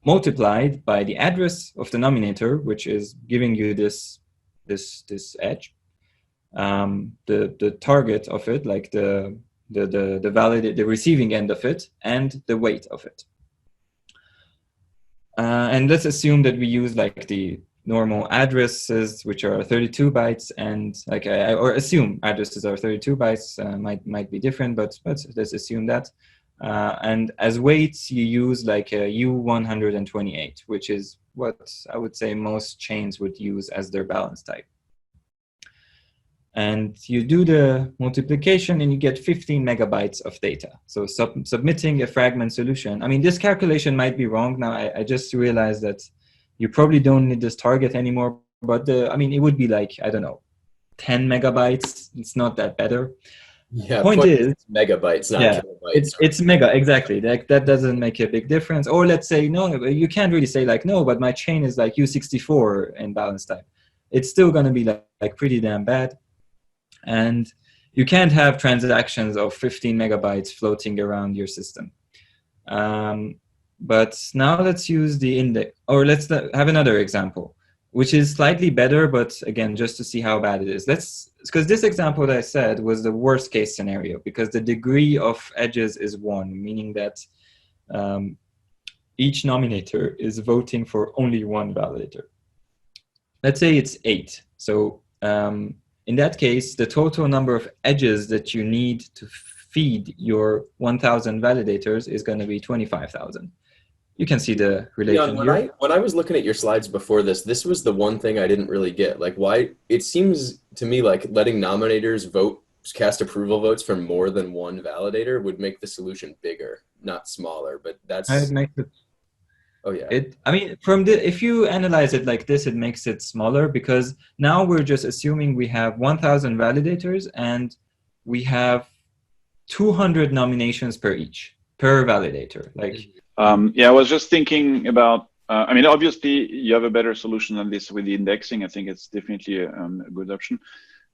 multiplied by the address of the nominator, which is giving you this edge, the target of it, like the receiving end of it, and the weight of it. And let's assume that we use like the normal addresses, which are 32 bytes, and like or assume addresses are 32 bytes. Might be different, but let's assume that. And as weights, you use like a U128, which is what I would say most chains would use as their balance type. And you do the multiplication and you get 15 megabytes of data. So submitting a Phragmen solution, I mean, this calculation might be wrong. Now, I just realized that you probably don't need this target anymore, but I mean, it would be like, I don't know, 10 megabytes. It's not that better. Yeah, point is megabytes, not kilobytes. It's mega, exactly. That doesn't make a big difference. Or let's say, no, you can't really say like, no, but my chain is like U64 in balance type. It's still going to be like pretty damn bad. And you can't have transactions of 15 megabytes floating around your system. But now let's use the index, or let's have another example, which is slightly better, but again, just to see how bad it is. Because this example that I said was the worst case scenario, because the degree of edges is 1, meaning that each nominator is voting for only one validator. Let's say it's 8. So in that case, the total number of edges that you need to feed your 1,000 validators is going to be 25,000. You can see the relation here. When I was looking at your slides before this was the one thing I didn't really get. Like, why it seems to me like letting nominators cast approval votes from more than one validator would make the solution bigger, not smaller. But that's. Oh yeah. I mean, if you analyze it like this, it makes it smaller, because now we're just assuming we have 1,000 validators and we have 200 nominations per validator. Like. Yeah, I was just thinking about. I mean, obviously, you have a better solution than this with the indexing. I think it's definitely a good option.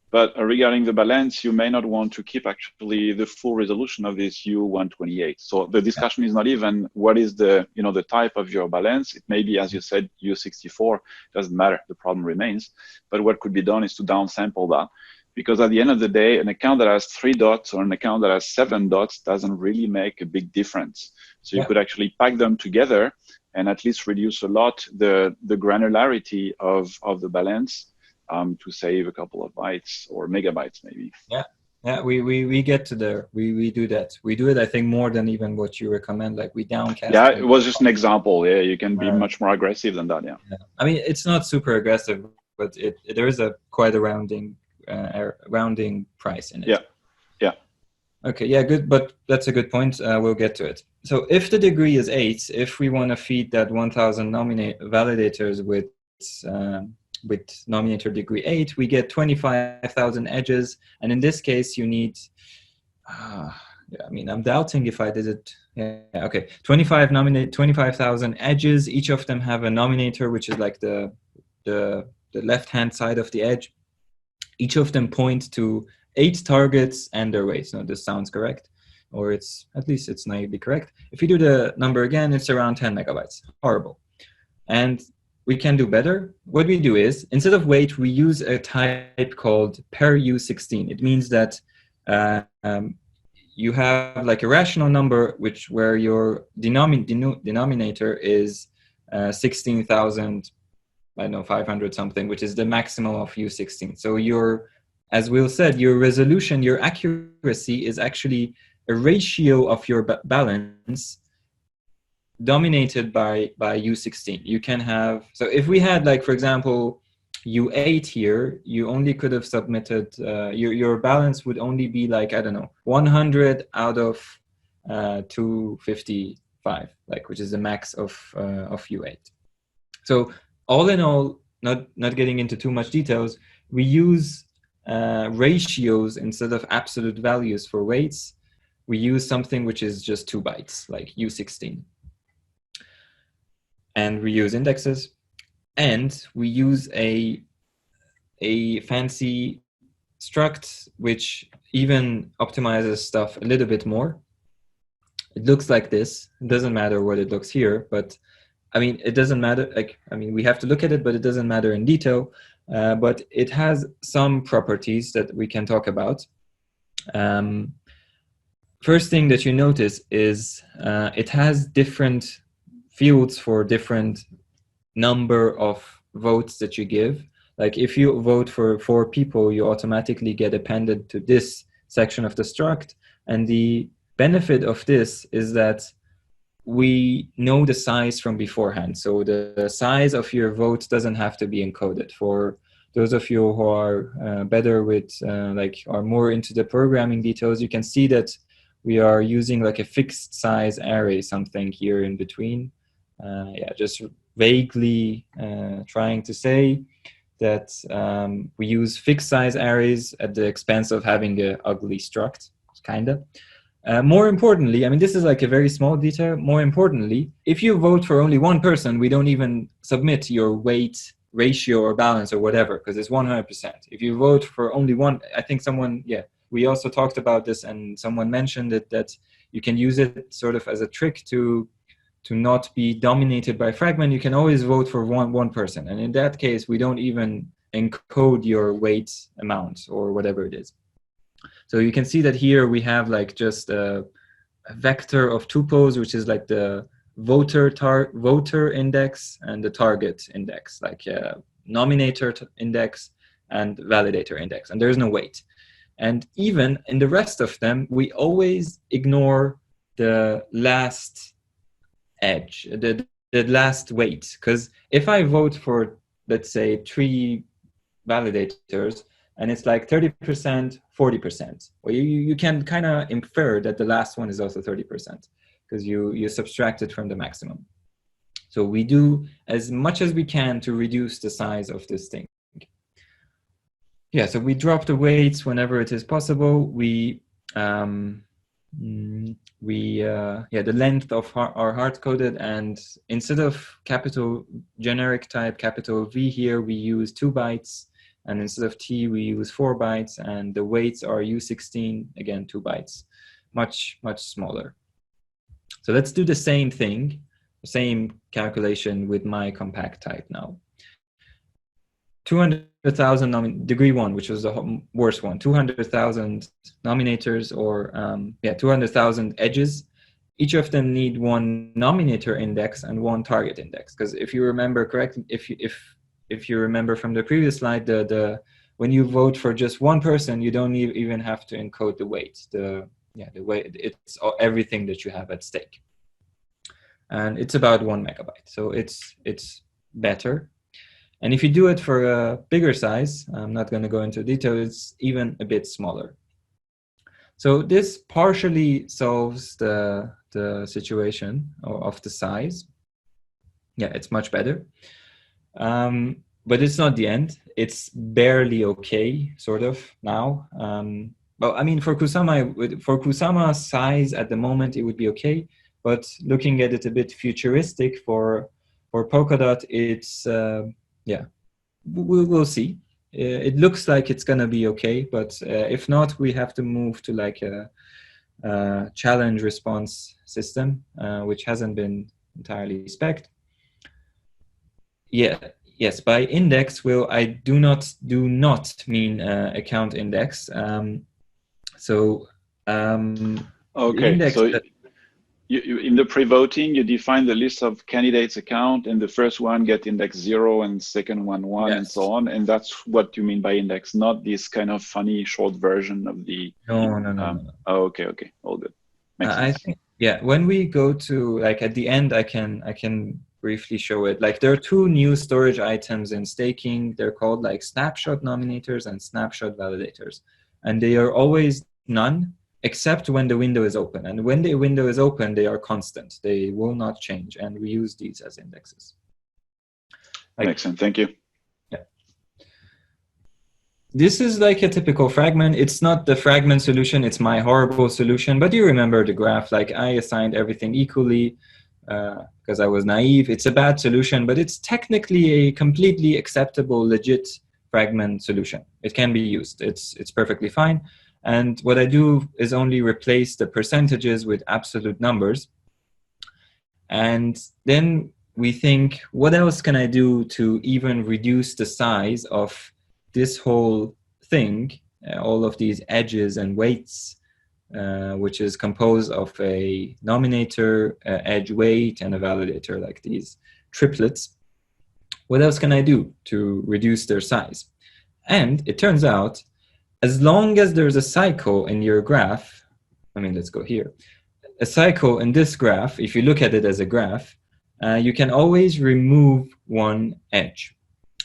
But regarding the balance, you may not want to keep actually the full resolution of this U128. So the discussion is not even what is the the type of your balance. It may be, as you said, U64. Doesn't matter. The problem remains. But what could be done is to downsample that, because at the end of the day, an account that has 3 dots or an account that has 7 dots doesn't really make a big difference. So you could actually pack them together and at least reduce a lot the granularity of the balance. To save a couple of bytes or megabytes, maybe. Yeah, we get to there. We do that. We do it, I think, more than even what you recommend. Like we downcast. Yeah, it was just an example. Yeah, you can be much more aggressive than that. Yeah. I mean, it's not super aggressive, but there is quite a rounding price in it. Yeah. Okay. Yeah. Good. But that's a good point. We'll get to it. So if the degree is 8, if we want to feed that 1,000 validators with nominator degree 8, we get 25,000 edges. And in this case, you need, yeah, I mean, I'm doubting if I did it. Yeah, okay. 25,000 edges. Each of them have a nominator, which is like the left-hand side of the edge. Each of them point to 8 targets and their weights. No, this sounds correct, or it's at least it's naively correct. If you do the number again, it's around 10 megabytes. Horrible. And we can do better. What we do is, instead of weight, we use a type called per U16. It means that you have like a rational number where your denominator is 16,000, I don't know, 500 something, which is the maximum of U16. So as Will said, your resolution, your accuracy is actually a ratio of your balance dominated by U16. You can have, so if we had like, for example, U8 here, you only could have submitted, your balance would only be like, I don't know, 100 out of 255, like, which is the max of U8. So all in all, not getting into too much details, we use ratios instead of absolute values for weights. We use something which is just 2 bytes, like U16. And we use indexes, and we use a fancy struct which even optimizes stuff a little bit more. It looks like this. It doesn't matter what it looks here, but I mean, it doesn't matter. Like, I mean, we have to look at it, but it doesn't matter in detail. But it has some properties that we can talk about. First thing that you notice is it has different fields for different number of votes that you give. Like if you vote for 4 people, you automatically get appended to this section of the struct. And the benefit of this is that we know the size from beforehand. So the size of your vote doesn't have to be encoded. For those of you who are better with, like, are more into the programming details, you can see that we are using like a fixed size array, something here in between. Yeah, just vaguely trying to say that we use fixed size arrays at the expense of having an ugly struct, kind of. More importantly, I mean, this is like a very small detail. More importantly, if you vote for only one person, we don't even submit your weight ratio or balance or whatever, because it's 100%. If you vote for only one, I think someone, yeah, we also talked about this and someone mentioned it, that you can use it sort of as a trick to not be dominated by Phragmen. You can always vote for one person. And in that case, we don't even encode your weight amount or whatever it is. So you can see that here we have like just a vector of tuples, which is like the voter index and the target index, like nominator index and validator index. And there's no weight. And even in the rest of them, we always ignore the last edge, the last weight. Because if I vote for, let's say, 3 validators, and it's like 30%, 40%, well, you can kind of infer that the last one is also 30%, because you subtract it from the maximum. So we do as much as we can to reduce the size of this thing. Yeah, so we drop the weights whenever it is possible. The length of are hard-coded, and instead of capital generic type capital V here, we use 2 bytes, and instead of T, we use 4 bytes, and the weights are U16, again, 2 bytes, much smaller. So let's do the same thing, the same calculation with my compact type now. 200,000 degree 1, which was the worst one, 200,000 nominators, or 200,000 edges. Each of them need 1 nominator index and 1 target index. Because if you remember correctly, if you remember from the previous slide, when you vote for just one person, you don't even have to encode the weight. The weight, it's everything that you have at stake, and it's about 1 megabyte. So it's better. And if you do it for a bigger size, I'm not going to go into detail, it's even a bit smaller. So this partially solves the situation of the size. Yeah, it's much better. But it's not the end. It's barely okay, sort of, now. well, I mean, for Kusama size at the moment, it would be okay. But looking at it a bit futuristic for Polkadot, it's yeah, we'll see. It looks like it's gonna be okay, but if not, we have to move to like a challenge response system, which hasn't been entirely spec'd. Yeah, yes. By index, I do not mean account index. Okay, index so you in the pre-voting, you define the list of candidates account, and the first one get index 0, and second one 1, yes. and so on. And that's what you mean by index, not this kind of funny short version of the. No. Oh, okay, all good. Makes sense. I think, yeah. When we go to like at the end, I can briefly show it. Like there are two new storage items in staking. They're called like snapshot nominators and snapshot validators, and they are always none except when the window is open. And when the window is open, they are constant. They will not change, and we use these as indexes. Like, makes sense. Thank you. Yeah. This is like a typical Phragmen. It's not the Phragmen solution. It's my horrible solution. But you remember the graph. Like I assigned everything equally because I was naive. It's a bad solution, but it's technically a completely acceptable, legit Phragmen solution. It can be used. It's perfectly fine. And what I do is only replace the percentages with absolute numbers. And then we think, what else can I do to even reduce the size of this whole thing, all of these edges and weights, which is composed of a nominator, edge weight, and a validator, like these triplets. What else can I do to reduce their size? And it turns out, as long as there's a cycle in your graph, I mean, let's go here. A cycle in this graph, if you look at it as a graph, you can always remove one edge.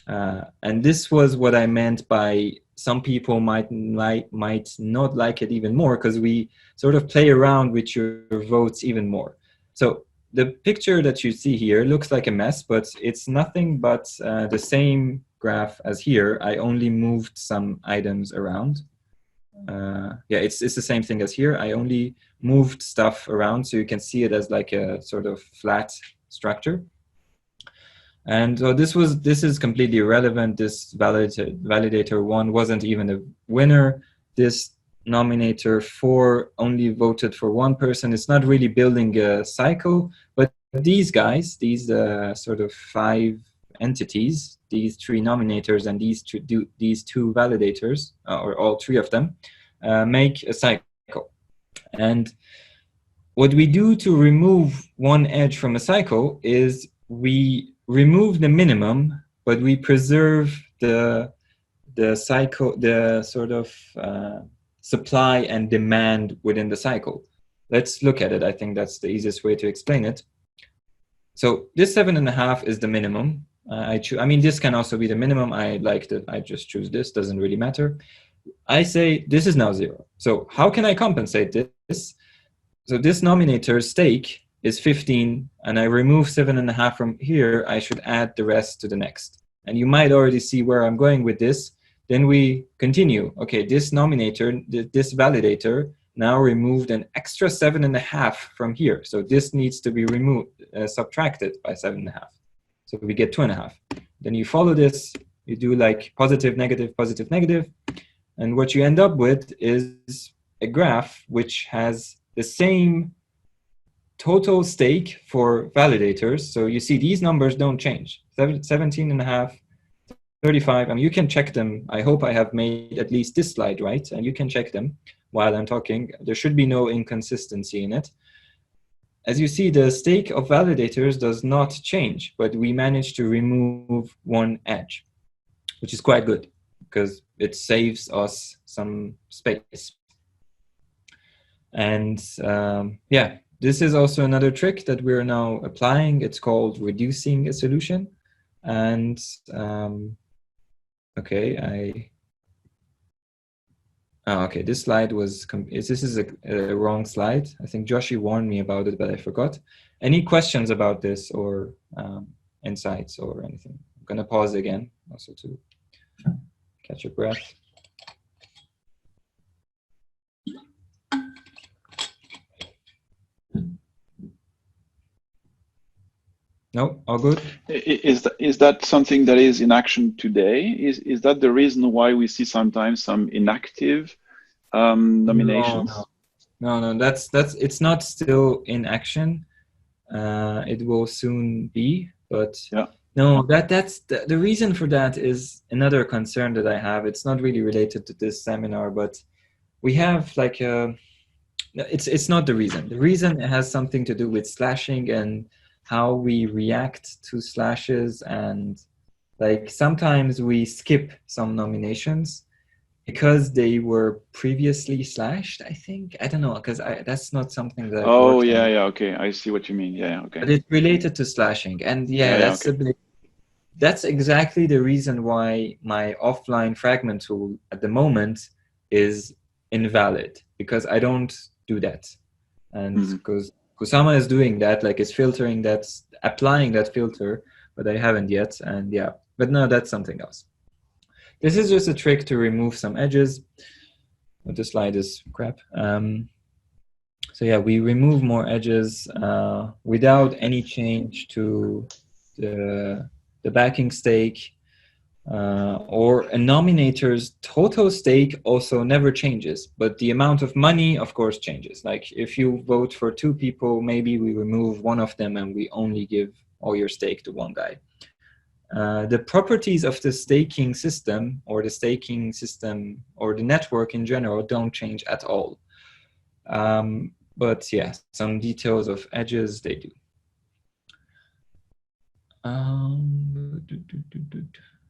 And this was what I meant by some people might not like it even more because we sort of play around with your votes even more. So the picture that you see here looks like a mess, but it's nothing but the same graph as here. I only moved some items around. Yeah, it's the same thing as here. I only moved stuff around so you can see it as like a sort of flat structure. And so this is completely irrelevant. This validator 1 wasn't even a winner. This nominator 4 only voted for one person. It's not really building a cycle, but these guys, these sort of 5 entities, these 3 nominators and these two validators, or all 3 of them, make a cycle. And what we do to remove one edge from a cycle is we remove the minimum, but we preserve the cycle, the sort of supply and demand within the cycle. Let's look at it. I think that's the easiest way to explain it. So this 7.5 is the minimum. I mean, this can also be the minimum. I like that. I just choose this. Doesn't really matter. I say this is now 0. So how can I compensate this? So this nominator's stake is 15, and I remove 7.5 from here. I should add the rest to the next. And you might already see where I'm going with this. Then we continue. Okay, this nominator, this validator, now removed an extra 7.5 from here. So this needs to be removed, subtracted by 7.5. So we get 2.5. Then you follow this. You do like positive, negative, positive, negative. And what you end up with is a graph which has the same total stake for validators. So you see these numbers don't change. 17.5, 35. I mean, you can check them. I hope I have made at least this slide right, and you can check them while I'm talking. There should be no inconsistency in it. As you see, the stake of validators does not change, but we managed to remove one edge, which is quite good because it saves us some space. And yeah, this is also another trick that we're now applying. It's called reducing a solution. And okay, okay, this slide was, this is a wrong slide. I think Joshi warned me about it, but I forgot. Any questions about this or insights or anything? I'm gonna pause again also to catch your breath. No, all good. Is that something that is in action today? Is that the reason why we see sometimes some inactive No, nominations? no. That's it's not still in action. It will soon be, but Yeah. no, that's the reason for that is another concern that I have. It's not really related to this seminar, but we have like it's not the reason. The reason has something to do with slashing and how we react to slashes, and like sometimes we skip some nominations because they were previously slashed, I think. I don't know, because that's not something that I've Oh, worked yeah, on. yeah. Okay, I see what you mean. Yeah, okay. But it's related to slashing. And yeah, Yeah, yeah, okay. that's exactly the reason why my offline fragment tool at the moment is invalid, because I don't do that. And Mhm. because Kusama is doing that, like is filtering that, applying that filter, but I haven't yet. And yeah, but no, that's something else. This is just a trick to remove some edges. The slide is crap. So yeah, we remove more edges without any change to the backing stake, or a nominator's total stake also never changes, but the amount of money, of course, changes. Like if you vote for 2 people, maybe we remove one of them and we only give all your stake to one guy. The properties of the staking system or the network in general don't change at all. But yeah, some details of edges, they do.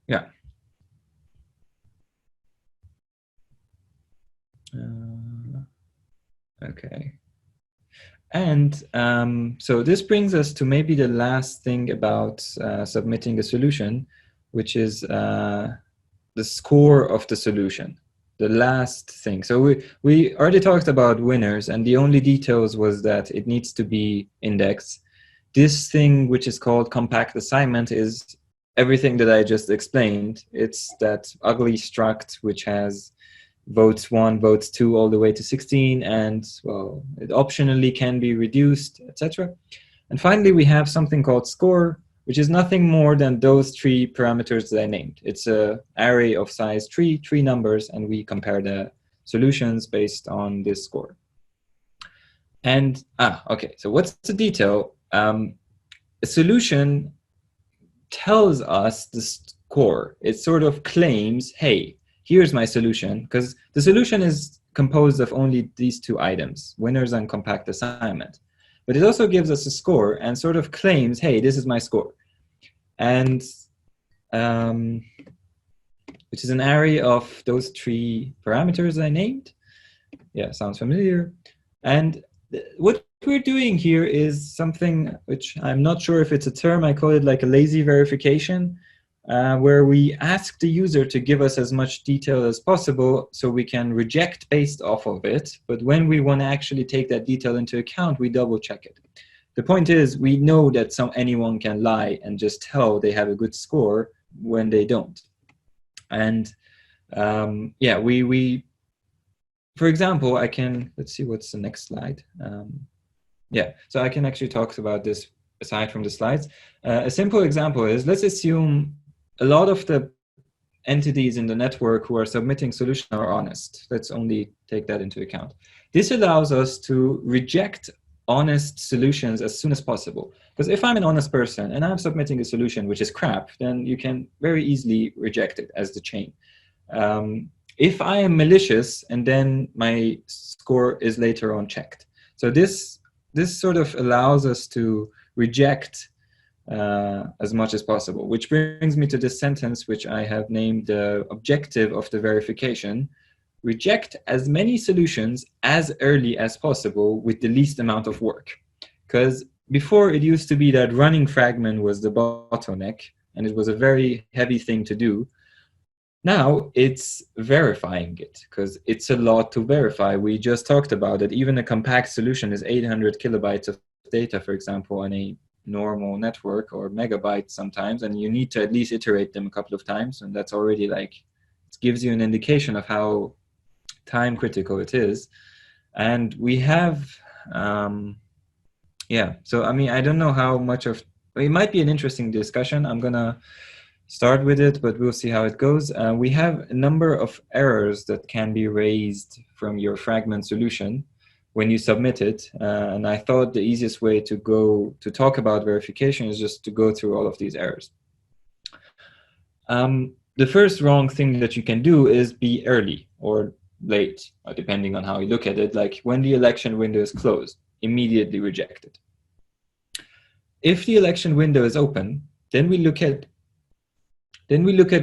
Yeah. Okay. And so this brings us to maybe the last thing about submitting a solution, which is the score of the solution. The last thing. So we already talked about winners, and the only details was that it needs to be indexed. This thing, which is called compact assignment, is everything that I just explained. It's that ugly struct which has votes 1, votes 2, all the way to 16, and well, it optionally can be reduced, etc. And finally, we have something called score, which is nothing more than those 3 parameters that I named. It's an array of size 3 numbers, and we compare the solutions based on this score. And, okay, so what's the detail? A solution tells us the score. It sort of claims, hey, here's my solution, because the solution is composed of only these 2 items, winners and compact assignment. But it also gives us a score and sort of claims, hey, this is my score. And which is an array of those 3 parameters I named. Yeah, sounds familiar. And what we're doing here is something which I'm not sure if it's a term, I call it like a lazy verification, where we ask the user to give us as much detail as possible so we can reject based off of it. But when we want to actually take that detail into account, we double check it. The point is, we know that anyone can lie and just tell they have a good score when they don't. And yeah, we for example, I can, let's see what's the next slide. Yeah, so I can actually talk about this aside from the slides. A simple example is, let's assume a lot of the entities in the network who are submitting solutions are honest. Let's only take that into account. This allows us to reject honest solutions as soon as possible. Because if I'm an honest person and I'm submitting a solution which is crap, then you can very easily reject it as the chain. If I am malicious and then my score is later on checked. So this sort of allows us to reject as much as possible, which brings me to this sentence, which I have named the objective of the verification: reject as many solutions as early as possible with the least amount of work. Because before, it used to be that running Phragmen was the bottleneck, and it was a very heavy thing to do. Now it's verifying it, because it's a lot to verify. We just talked about it. Even a compact solution is 800 kilobytes of data, for example, on a normal network, or megabytes sometimes, and you need to at least iterate them a couple of times, and that's already like, it gives you an indication of how time critical it is. And we have, yeah, so I mean, I don't know how much of it might be an interesting discussion. I'm gonna start with it, but we'll see how it goes. We have a number of errors that can be raised from your Phragmen solution when you submit it. And I thought the easiest way to talk about verification is just to go through all of these errors. The first wrong thing that you can do is be early or late, depending on how you look at it. Like when the election window is closed, immediately rejected. If the election window is open, then we look at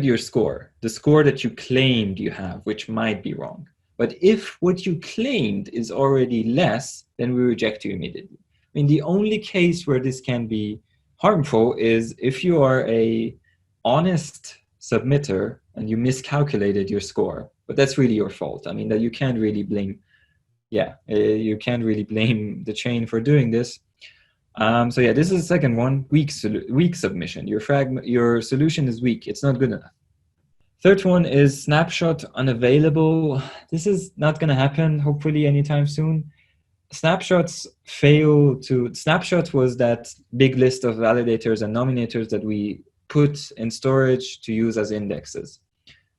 your score, the score that you claimed you have, which might be wrong. But if what you claimed is already less, then we reject you immediately. I mean, the only case where this can be harmful is if you are a honest submitter and you miscalculated your score, but that's really your fault. I mean, that you can't really blame, you can't really blame the chain for doing this. So yeah, this is the second one, weak submission. Your solution is weak, it's not good enough. Third one is snapshot unavailable. This is not gonna happen, hopefully anytime soon. Snapshot was that big list of validators and nominators that we put in storage to use as indexes.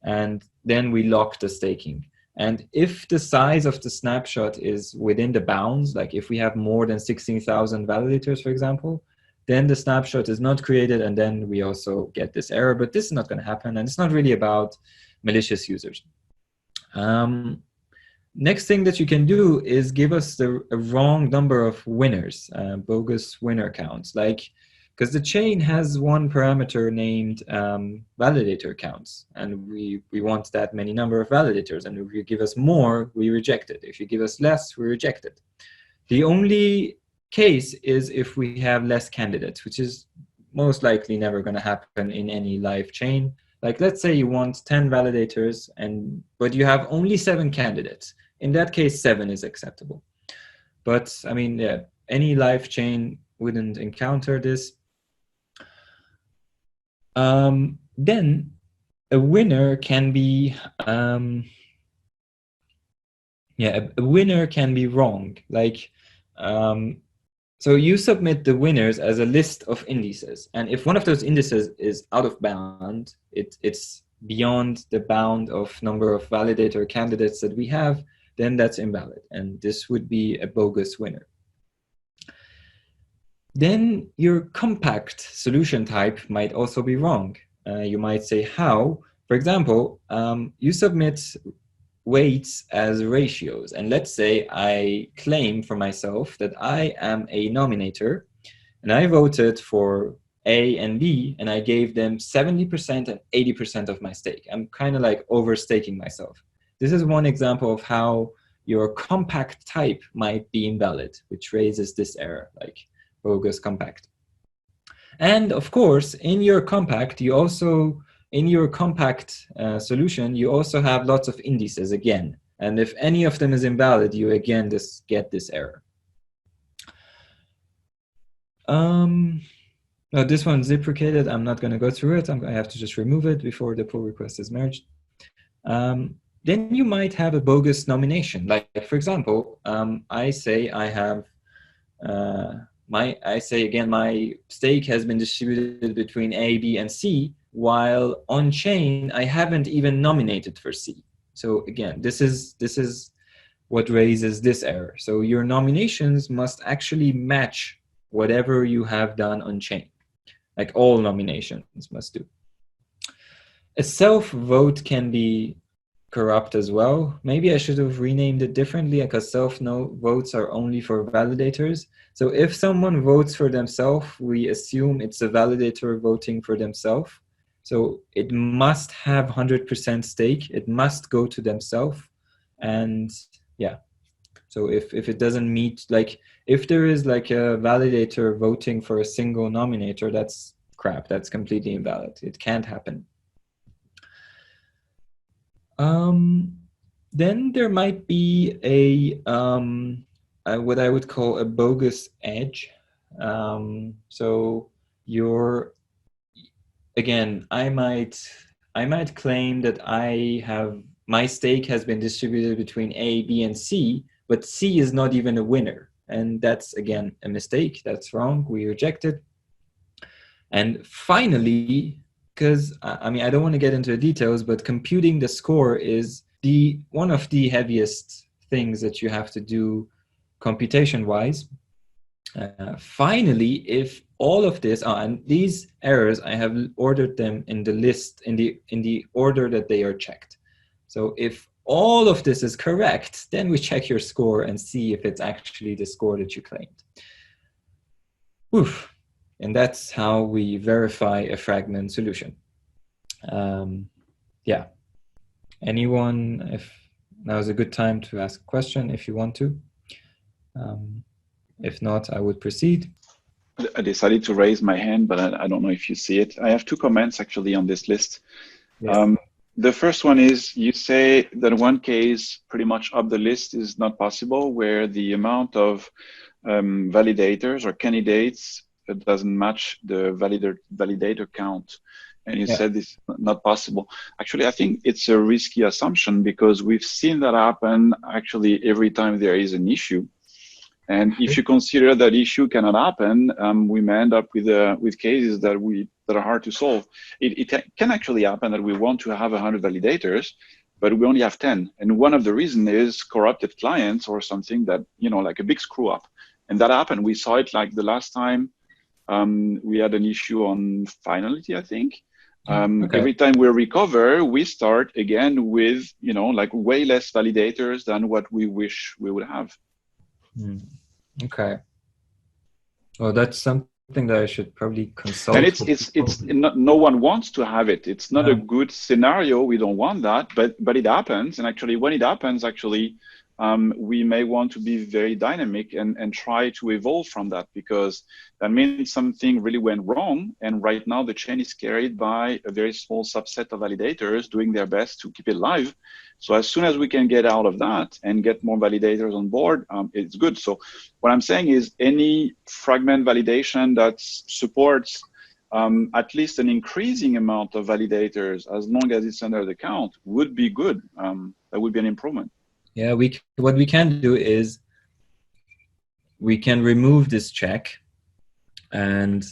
And then we lock the staking. And if the size of the snapshot is within the bounds, like if we have more than 16,000 validators, for example, then the snapshot is not created, and then we also get this error. But this is not going to happen, and it's not really about malicious users. Next thing that you can do is give us a wrong number of winners, bogus winner counts, because the chain has one parameter named validator counts, and we want that many number of validators, and if you give us more, we reject it. If you give us less, we reject it. The only case is if we have less candidates, which is most likely never going to happen in any live chain. Like, let's say you want 10 validators, but you have only 7 candidates. In that case, 7 is acceptable. But I mean, yeah, any live chain wouldn't encounter this. Then a winner can be, a winner can be wrong. Like, so you submit the winners as a list of indices, and if one of those indices is out of bound, it's beyond the bound of number of validator candidates that we have, then that's invalid, and this would be a bogus winner. Then your compact solution type might also be wrong. You might say how. For example, you submit weights as ratios, and let's say I claim for myself that I am a nominator, and I voted for A and B, and I gave them 70% and 80% of my stake. I'm kind of like overstaking myself. This is one example of how your compact type might be invalid, which raises this error, like bogus compact. And of course, in your compact, solution, you also have lots of indices again. And if any of them is invalid, you again get this error. Now this one's deprecated. I'm not going to go through it. I have to just remove it before the pull request is merged. Then you might have a bogus nomination. Like, for example, I say I have my stake has been distributed between A, B, and C, while on chain I haven't even nominated for C. So again, this is what raises this error. So your nominations must actually match whatever you have done on chain. Like all nominations must do. A self vote can be corrupt as well. Maybe I should have renamed it differently, because votes are only for validators. So if someone votes for themselves, we assume it's a validator voting for themselves. So it must have 100% stake. It must go to themselves. And yeah, so if it doesn't meet, like if there is like a validator voting for a single nominator, that's crap. That's completely invalid. It can't happen. Then there might be what I would call a bogus edge. So I might claim that my stake has been distributed between A, B, and C, but C is not even a winner. And that's, again, a mistake. That's wrong. We reject it. And finally, because I mean, I don't want to get into the details, but computing the score is one of the heaviest things that you have to do computation-wise. Finally, if all of this, and these errors, I have ordered them in the list, in the order that they are checked. So if all of this is correct, then we check your score and see if it's actually the score that you claimed. Oof. And that's how we verify a Phragmen solution. Yeah. Anyone, if now is a good time to ask a question if you want to. If not, I would proceed. I decided to raise my hand, but I don't know if you see it. I have two comments actually on this list. Yes. The first one is you say that one case pretty much up the list is not possible where the amount of validators or candidates doesn't match the validator count. And you said this is not possible. Actually, I think it's a risky assumption because we've seen that happen actually every time there is an issue. And if you consider that issue cannot happen, we may end up with cases that are hard to solve. It can actually happen that we want to have 100 validators, but we only have 10. And one of the reasons is corrupted clients or something that, like a big screw up. And that happened. We saw it like the last time we had an issue on finality, I think. Every time we recover, we start again with, like way less validators than what we wish we would have. Okay. Well, that's something that I should probably consult. And it's not, no one wants to have it. It's not a good scenario. We don't want that, but it happens. And actually, when it happens, we may want to be very dynamic and try to evolve from that, because that means something really went wrong. And right now the chain is carried by a very small subset of validators doing their best to keep it live. So as soon as we can get out of that and get more validators on board, it's good. So what I'm saying is any Phragmen validation that supports at least an increasing amount of validators, as long as it's under the count, would be good. That would be an improvement. Yeah, what we can do is we can remove this check, and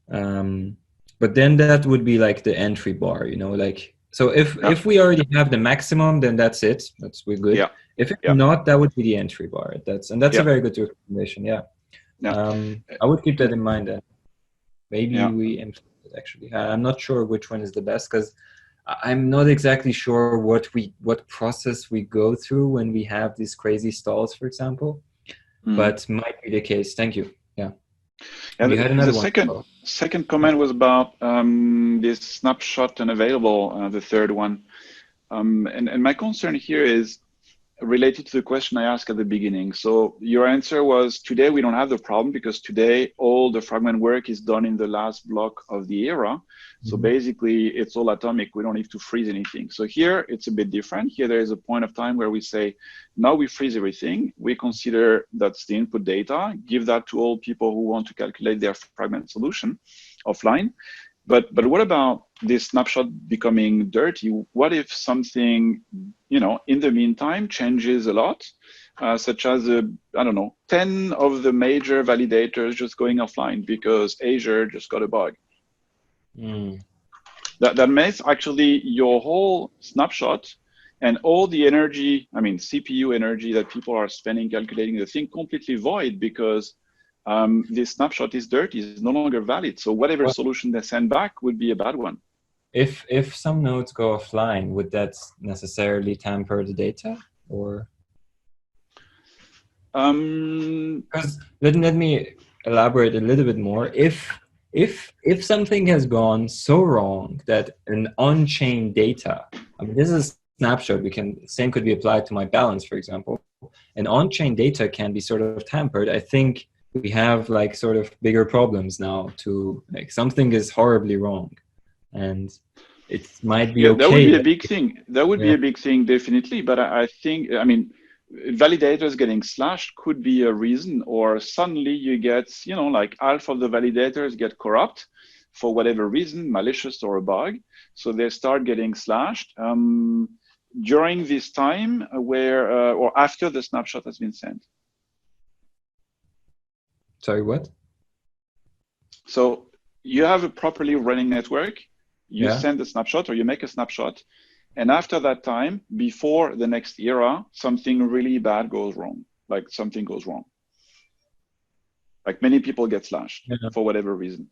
but then that would be like the entry bar, like, so if we already have the maximum, then that's it. We're good. Yeah. If it's not, that would be the entry bar. That's a very good recommendation. Yeah. I would keep that in mind then. Maybe we implement it actually. I'm not sure which one is the best, because I'm not exactly sure what process we go through when we have these crazy stalls, for example, but might be the case. Thank you. Yeah. And you had another one. Second comment was about this snapshot unavailable, the third one. And my concern here is related to the question I asked at the beginning. So your answer was, today we don't have the problem because today all the Phragmen work is done in the last block of the era. So basically it's all atomic. We don't need to freeze anything. So here it's a bit different. Here there is a point of time where we say, now we freeze everything. We consider that's the input data, give that to all people who want to calculate their Phragmen solution offline. But what about this snapshot becoming dirty? What if something, in the meantime changes a lot, such as, 10 of the major validators just going offline because Azure just got a bug? That makes actually your whole snapshot and all the energy, CPU energy that people are spending calculating the thing completely void, because this snapshot is dirty, is no longer valid. So whatever solution they send back would be a bad one. If some nodes go offline, would that necessarily tamper the data, or? Because let me elaborate a little bit more. If something has gone so wrong that an on-chain data, this is a snapshot, same could be applied to my balance, for example. An on-chain data can be sort of tampered. I think we have like sort of bigger problems now, to like something is horribly wrong, and it might be okay. That would be a big thing. That would be a big thing, definitely. But I think, validators getting slashed could be a reason, or suddenly you get, like half of the validators get corrupt for whatever reason, malicious or a bug. So they start getting slashed during this time where, or after the snapshot has been sent. Sorry, what? So you have a properly running network, you send a snapshot or you make a snapshot, and after that time, before the next era, something really bad goes wrong, like something goes wrong. Like many people get slashed for whatever reason.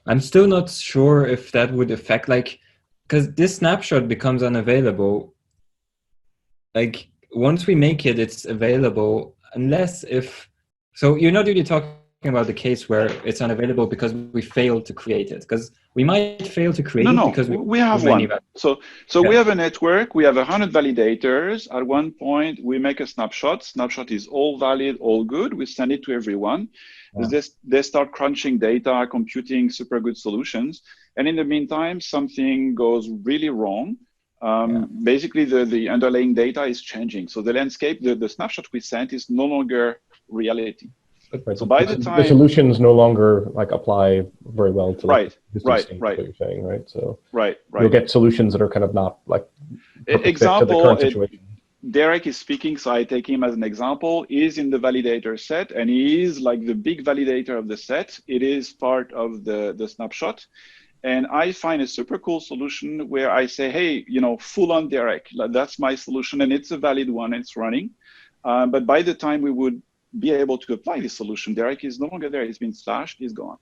I'm still not sure if that would affect, like, because this snapshot becomes unavailable. Like once we make it, it's available unless so you're not really talking about the case where it's unavailable because we failed to create it, because we might fail to create it because we have one. So we have a network, we have 100 validators. At one point, we make a snapshot. Snapshot is all valid, all good. We send it to everyone. They start crunching data, computing super good solutions. And in the meantime, something goes really wrong. Basically, the underlying data is changing. So the landscape, the snapshot we sent is no longer reality. Right. So by the time the solutions no longer like apply very well to right. What you're saying, right? So right. You'll get solutions that are kind of not like example. To the current situation. Derek is speaking, so I take him as an example. He's in the validator set, and he is like the big validator of the set. It is part of the snapshot. And I find a super cool solution where I say, hey, full on Derek, that's my solution, and it's a valid one, it's running. But by the time we would be able to apply this solution, Derek is no longer there. He's been slashed, he's gone.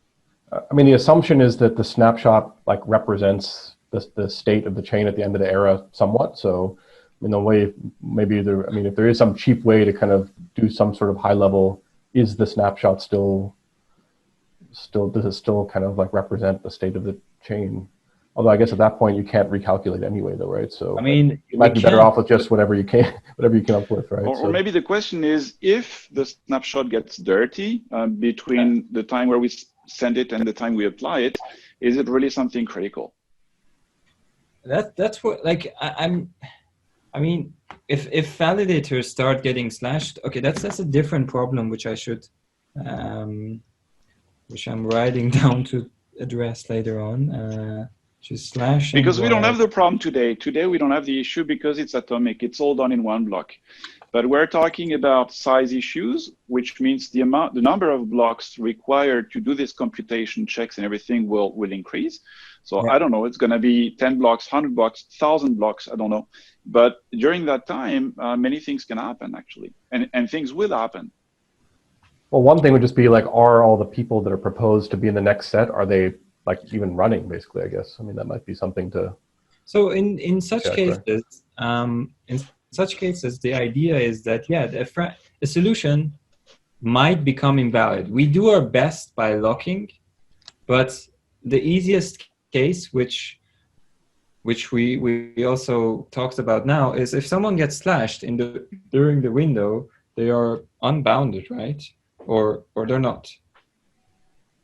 I mean, the assumption is that the snapshot like represents the state of the chain at the end of the era somewhat. So in a way, maybe if there is some cheap way to kind of do some sort of high level, is the snapshot does it still kind of like represent the state of the chain? Although I guess at that point you can't recalculate anyway, though, right? So I mean, you might be better off with just whatever you come up with, right? Or maybe the question is, if the snapshot gets dirty between the time where we send it and the time we apply it, is it really something critical? That's what, like, I mean, if validators start getting slashed, okay, that's a different problem, which which I'm writing down to address later on. Just slash. Because we don't have the problem today. Today we don't have the issue because it's atomic. It's all done in one block. But we're talking about size issues, which means the number of blocks required to do this computation checks and everything will increase. So I don't know, it's going to be 10 blocks, 100 blocks, 1,000 blocks, I don't know. But during that time, many things can happen actually, and things will happen. Well, one thing would just be like, are all the people that are proposed to be in the next set, are they like even running, basically, I guess? I mean, that might be something to... So in such cases, the idea is that, a solution might become invalid. We do our best by locking, but the easiest case, which we also talked about now, is if someone gets slashed during the window, they are unbounded, right? Or they're not.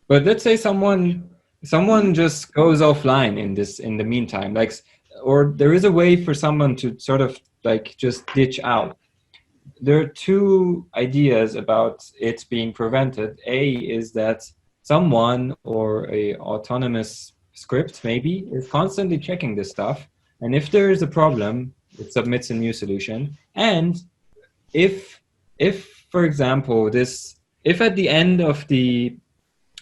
But let's say someone just goes offline in the meantime, like, or there is a way for someone to sort of like just ditch out. There are two ideas about it being prevented. A is that someone or a autonomous script maybe is constantly checking this stuff, and if there is a problem, it submits a new solution. And if for example if at the end of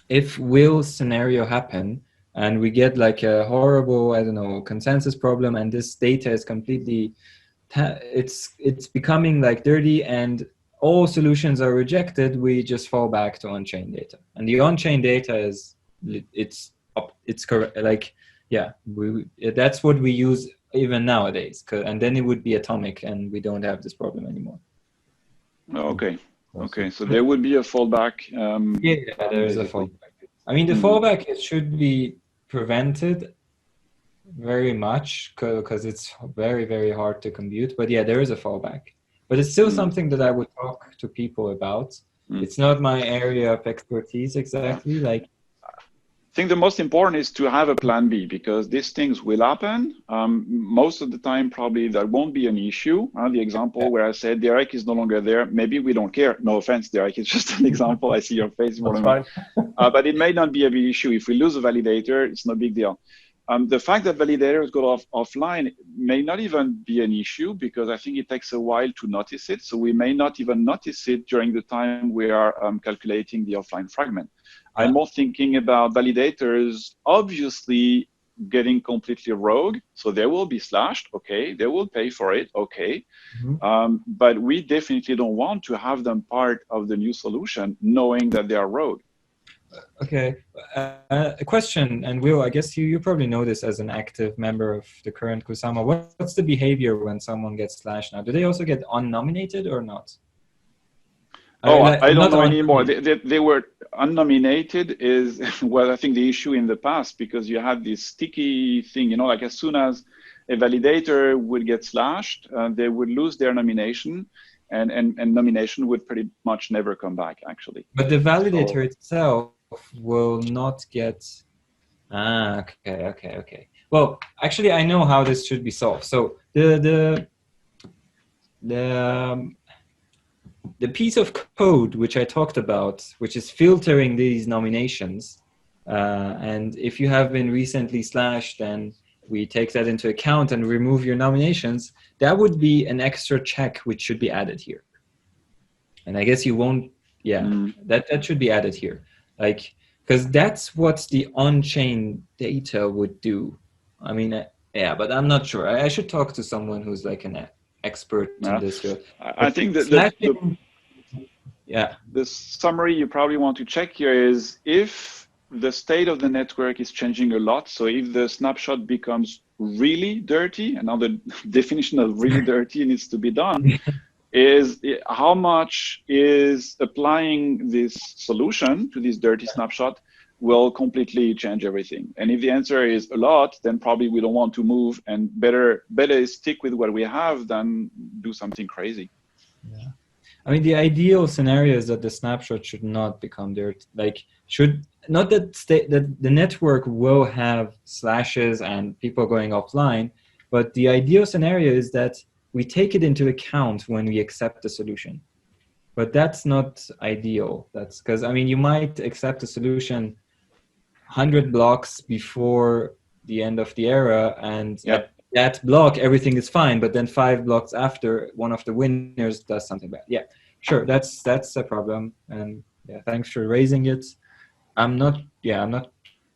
if will scenario happen and we get like a horrible, I don't know, consensus problem, and this data is completely, it's becoming like dirty and all solutions are rejected, we just fall back to on-chain data. And the on-chain data it's correct. Like, that's what we use even nowadays. And then it would be atomic and we don't have this problem anymore. Okay. Okay, so there would be a fallback. There is a fallback. I mean, the fallback, it should be prevented very much because it's very, very hard to compute. But there is a fallback. But it's still something that I would talk to people about. It's not my area of expertise exactly. Like, I think the most important is to have a plan B, because these things will happen. Most of the time, probably there won't be an issue. The example where I said Derek is no longer there, maybe we don't care. No offense, Derek, it's just an example. I see your face. That's fine. But it may not be a big issue. If we lose a validator, it's no big deal. The fact that validators go offline may not even be an issue, because I think it takes a while to notice it. So we may not even notice it during the time we are calculating the offline fragment. Yeah. I'm more thinking about validators obviously getting completely rogue. So they will be slashed, okay. They will pay for it, okay. But we definitely don't want to have them part of the new solution knowing that they are rogue. Okay, a question, and Will, I guess you probably know this as an active member of the current Kusama. What's the behavior when someone gets slashed now? Do they also get unnominated or not? Oh, I don't know anymore. They were unnominated is, well, I think the issue in the past, because you had this sticky thing, you know, like as soon as a validator would get slashed, they would lose their nomination, and nomination would pretty much never come back, actually. But the validator itself will not get... okay. Well, actually, I know how this should be solved. So the piece of code which I talked about, which is filtering these nominations, and if you have been recently slashed, then we take that into account and remove your nominations. That would be an extra check which should be added here. And I guess you won't, that should be added here. Like, because that's what the on-chain data would do. I mean, yeah, but I'm not sure. I should talk to someone who's like an expert in this field. I think that the summary you probably want to check here is if the state of the network is changing a lot. So if the snapshot becomes really dirty, another definition of really dirty needs to be done, is how much is applying this solution to this dirty snapshot will completely change everything. And if the answer is a lot, then probably we don't want to move, and better is stick with what we have than do something crazy. Yeah. I mean, the ideal scenario is that the snapshot should not become dirty. Like, not that the network will have slashes and people going offline, but the ideal scenario is that we take it into account when we accept the solution. But that's not ideal. That's because, I mean, you might accept a solution 100 blocks before the end of the era, and at that block, everything is fine. But then 5 blocks after, one of the winners does something bad. Yeah, sure, that's a problem. And yeah, thanks for raising it. I'm not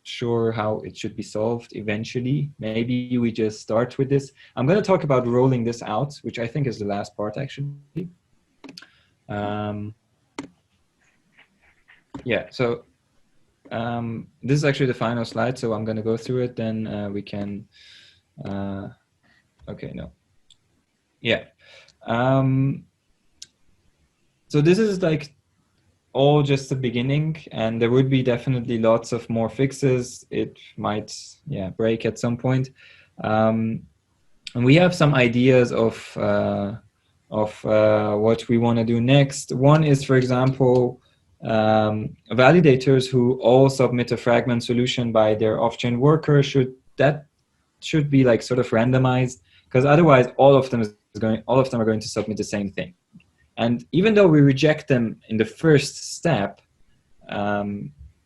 sure how it should be solved eventually. Maybe we just start with this. I'm going to talk about rolling this out, which I think is the last part, actually. So this is actually the final slide, so I'm going to go through it, then we can... okay, no. Yeah. So this is like all just the beginning, and there would be definitely lots of more fixes. It might break at some point, and we have some ideas of what we want to do next. One is, for example, validators who all submit a Phragmen solution by their off-chain worker should be like sort of randomized, because otherwise all of them are going to submit the same thing. And even though we reject them in the first step,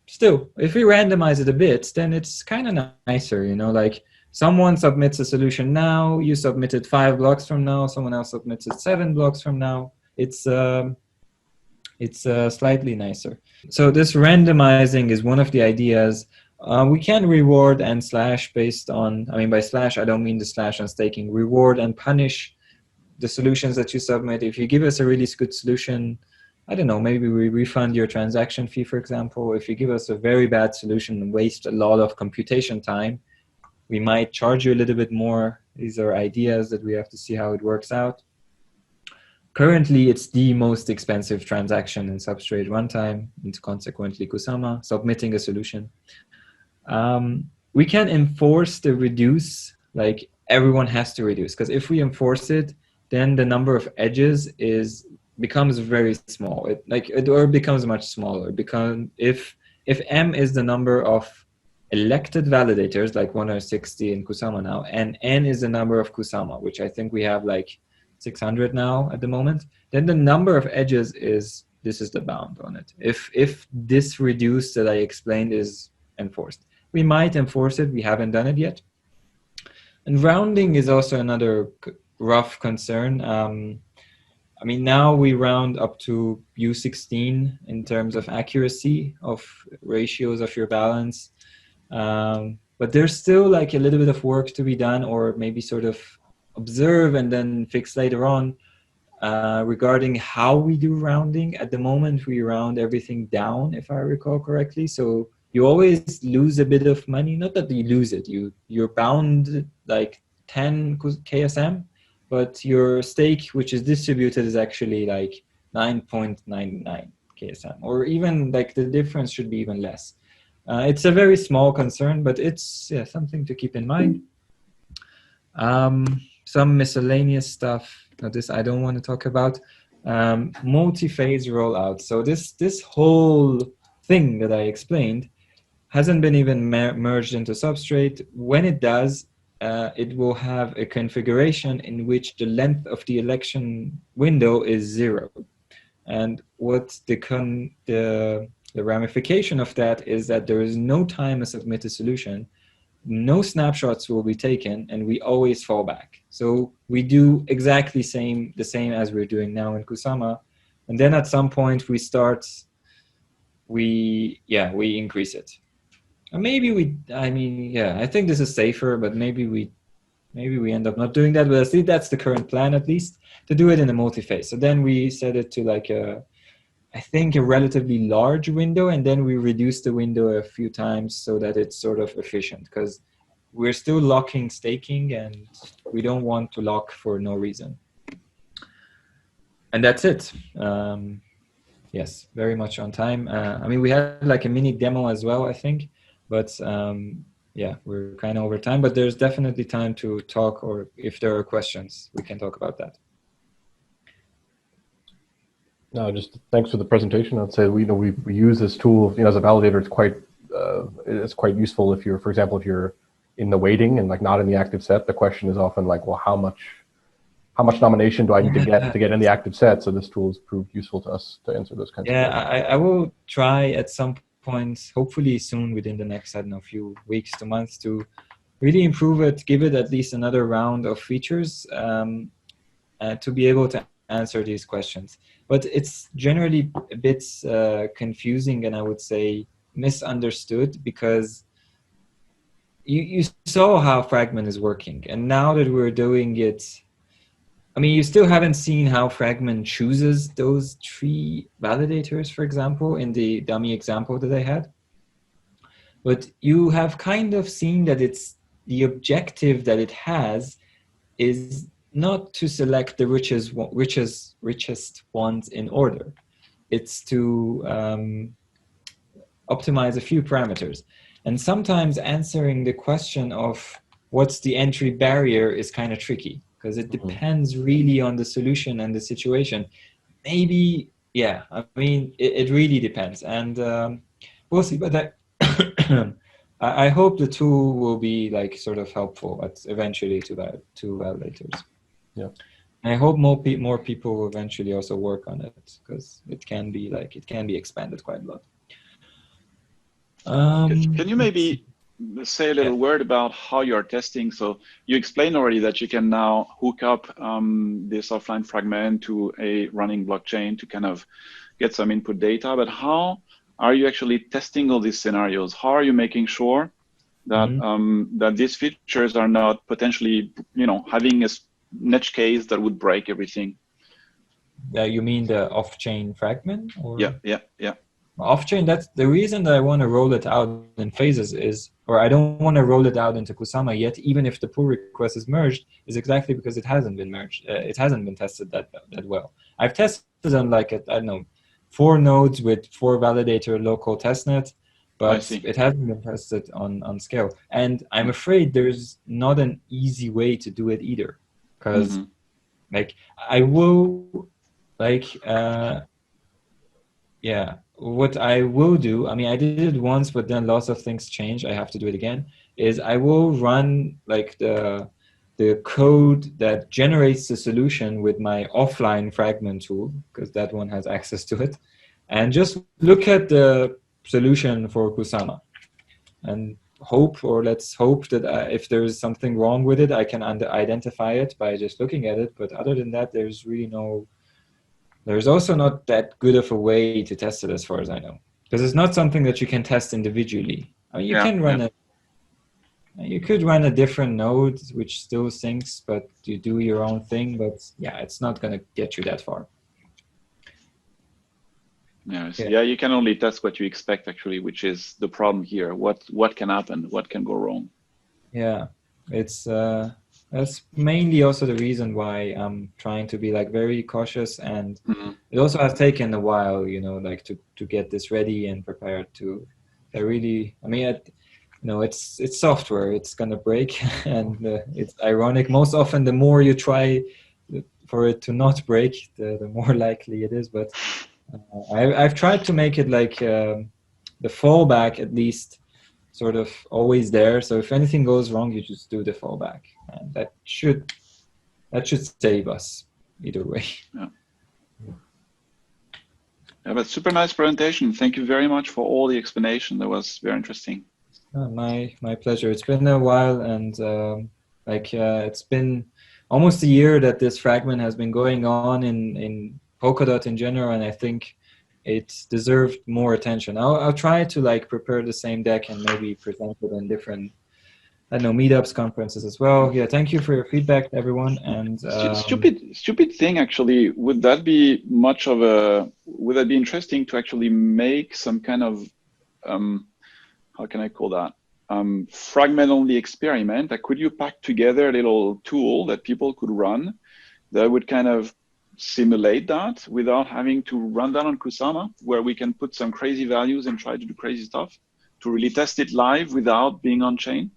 still, if we randomize it a bit, then it's kind of nicer, you know, like someone submits a solution now, you submit it 5 blocks from now, someone else submits it 7 blocks from now. It's slightly nicer. So this randomizing is one of the ideas. We can reward and slash based on, I mean, by slash, I don't mean the slash on staking, reward and punish the solutions that you submit. If you give us a really good solution, I don't know, maybe we refund your transaction fee, for example. If you give us a very bad solution and waste a lot of computation time, we might charge you a little bit more. These are ideas that we have to see how it works out. Currently, it's the most expensive transaction in Substrate runtime, and consequently Kusama, submitting a solution. We can enforce the reduce, like everyone has to reduce, because if we enforce it, then the number of edges becomes very small. It becomes much smaller. Because if M is the number of elected validators, like 160 in Kusama now, and N is the number of Kusama, which I think we have like 600 now at the moment, then the number of edges this is the bound on it. If this reduce that I explained is enforced. We might enforce it. We haven't done it yet. And rounding is also another rough concern. I mean, now we round up to U16 in terms of accuracy of ratios of your balance. But there's still like a little bit of work to be done, or maybe sort of observe and then fix later on regarding how we do rounding. At the moment, we round everything down, if I recall correctly. So you always lose a bit of money. Not that you lose it. You're bound like 10 KSM, but your stake, which is distributed, is actually like 9.99 KSM, or even like the difference should be even less. It's a very small concern, but it's something to keep in mind. Some miscellaneous stuff. This I don't want to talk about. Multi-phase rollout. So this whole thing that I explained hasn't been even merged into Substrate. When it does, it will have a configuration in which the length of the election window is 0. And what the ramification of that is that there is no time to submit a solution, no snapshots will be taken, and we always fall back. So we do exactly the same as we're doing now in Kusama. And then at some point we increase it. Maybe I think this is safer, but maybe we end up not doing that. But I think that's the current plan, at least, to do it in a multi-phase. So then we set it to like I think a relatively large window, and then we reduce the window a few times so that it's sort of efficient, because we're still locking staking and we don't want to lock for no reason. And that's it. Yes, very much on time. I mean, we had like a mini demo as well, I think, but we're kind of over time, but there's definitely time to talk, or if there are questions, we can talk about that. No, just thanks for the presentation. I'd say we use this tool as a validator. It's quite useful if you're, for example, if you're in the waiting and like not in the active set. The question is often like, well, how much nomination do I need to get in the active set? So this tool has proved useful to us to answer those kinds of questions. I will try at some point, hopefully soon, within the next, I don't know, few weeks to months, to really improve it, give it at least another round of features to be able to answer these questions. But it's generally a bit confusing, and I would say misunderstood, because you saw how Phragmen is working, and now that we're doing it, I mean, you still haven't seen how Phragmen chooses those 3 validators, for example, in the dummy example that I had. But you have kind of seen that it's the objective that it has is not to select the richest ones in order. It's to optimize a few parameters. And sometimes answering the question of what's the entry barrier is kind of tricky, because it depends really on the solution and the situation. Maybe, I mean, it really depends. And we'll see. But I hope the tool will be like sort of helpful eventually to validators. Yeah. I hope more people will eventually also work on it, because it can be expanded quite a lot. Can you maybe say a little word about how you're testing? So you explained already that you can now hook up this offline fragment to a running blockchain to kind of get some input data, but how are you actually testing all these scenarios? How are you making sure that that these features are not potentially, having a edge case that would break everything? You mean the off-chain fragment? Or? Yeah. Off-chain, that's the reason that I want to roll it out in phases I don't want to roll it out into Kusama yet, even if the pull request is merged, is exactly because it hasn't been merged. It hasn't been tested that well. I've tested on like, 4 nodes with 4 validator local testnet, but it hasn't been tested on scale. And I'm afraid there's not an easy way to do it either. Because what I will do, I mean, I did it once, but then lots of things change. I have to do it again, is I will run like the code that generates the solution with my offline fragment tool, because that one has access to it, and just look at the solution for Kusama. And hope, or let's hope that if there's something wrong with it, I can identify it by just looking at it. But other than that, there's really there's also not that good of a way to test it as far as I know, because it's not something that you can test individually. I mean, you can run you could run a different node which still syncs, but you do your own thing. But yeah, it's not going to get you that far. Yeah, you can only test what you expect, actually, which is the problem here. What can happen? What can go wrong? Yeah, it's that's mainly also the reason why I'm trying to be like very cautious, and it also has taken a while, you know, like to get this ready and prepared to. I mean, you know, it's software. It's gonna break, and it's ironic. Most often, the more you try for it to not break, the more likely it is. But I've tried to make it like the fallback, at least, sort of always there. So if anything goes wrong, you just do the fallback, and that should save us either way. Yeah, but super nice presentation. Thank you very much for all the explanation. That was very interesting. My pleasure. It's been a while, and it's been almost a year that this Phragmen has been going on in Polkadot in general, and I think it deserved more attention. I'll try to like prepare the same deck and maybe present it in different, I don't know, meetups, conferences as well. Yeah, thank you for your feedback, everyone. And stupid thing, actually. Would that be interesting to actually make some kind of how can I call that? Fragment only experiment. Like, could you pack together a little tool that people could run that would kind of simulate that without having to run that on Kusama, where we can put some crazy values and try to do crazy stuff to really test it live without being on chain?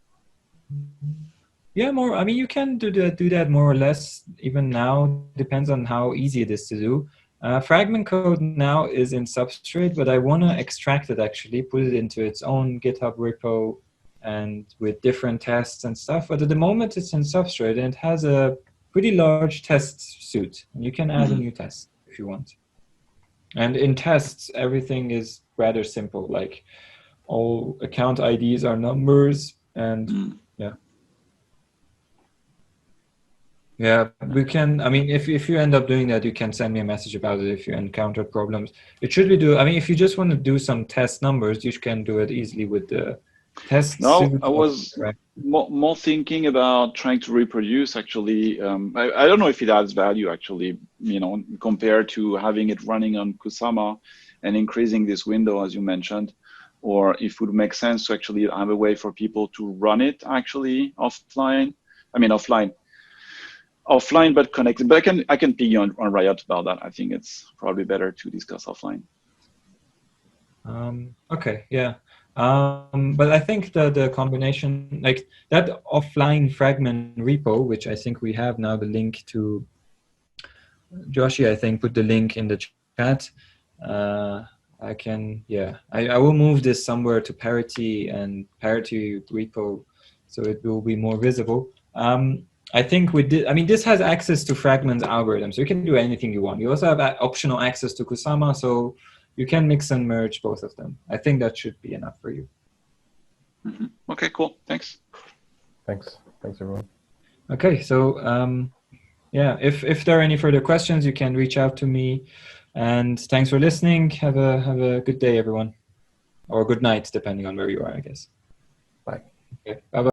Yeah, I mean, you can do that more or less even now. Depends on how easy it is to do. Phragmen code now is in Substrate, but I want to extract it, actually, put it into its own GitHub repo and with different tests and stuff. But at the moment, it's in Substrate, and it has a pretty large test suite. You can add a new test if you want. And in tests, everything is rather simple. Like, all account IDs are numbers, and yeah, we can. I mean, if you end up doing that, you can send me a message about it if you encounter problems. It should be I mean, if you just want to do some test numbers, you can do it easily with the test. No, I was more thinking about trying to reproduce, actually. I don't know if it adds value, actually, you know, compared to having it running on Kusama and increasing this window, as you mentioned, or if it would make sense to actually have a way for people to run it actually offline. I mean, offline but connected. But I can ping you on Riot about that. I think it's probably better to discuss offline. Okay, yeah. But I think the combination, like that offline Phragmen repo, which I think we have now the link to, Joshi, I think, put the link in the chat. I will move this somewhere to parity and parity repo, so it will be more visible. I think this has access to Phragmen's algorithm, so you can do anything you want. You also have optional access to Kusama, so you can mix and merge both of them. I think that should be enough for you. Okay, cool. Thanks. Thanks, everyone. Okay, so yeah, if there are any further questions, you can reach out to me. And thanks for listening. Have a good day, everyone, or good night, depending on where you are, I guess. Bye. Okay, bye-bye.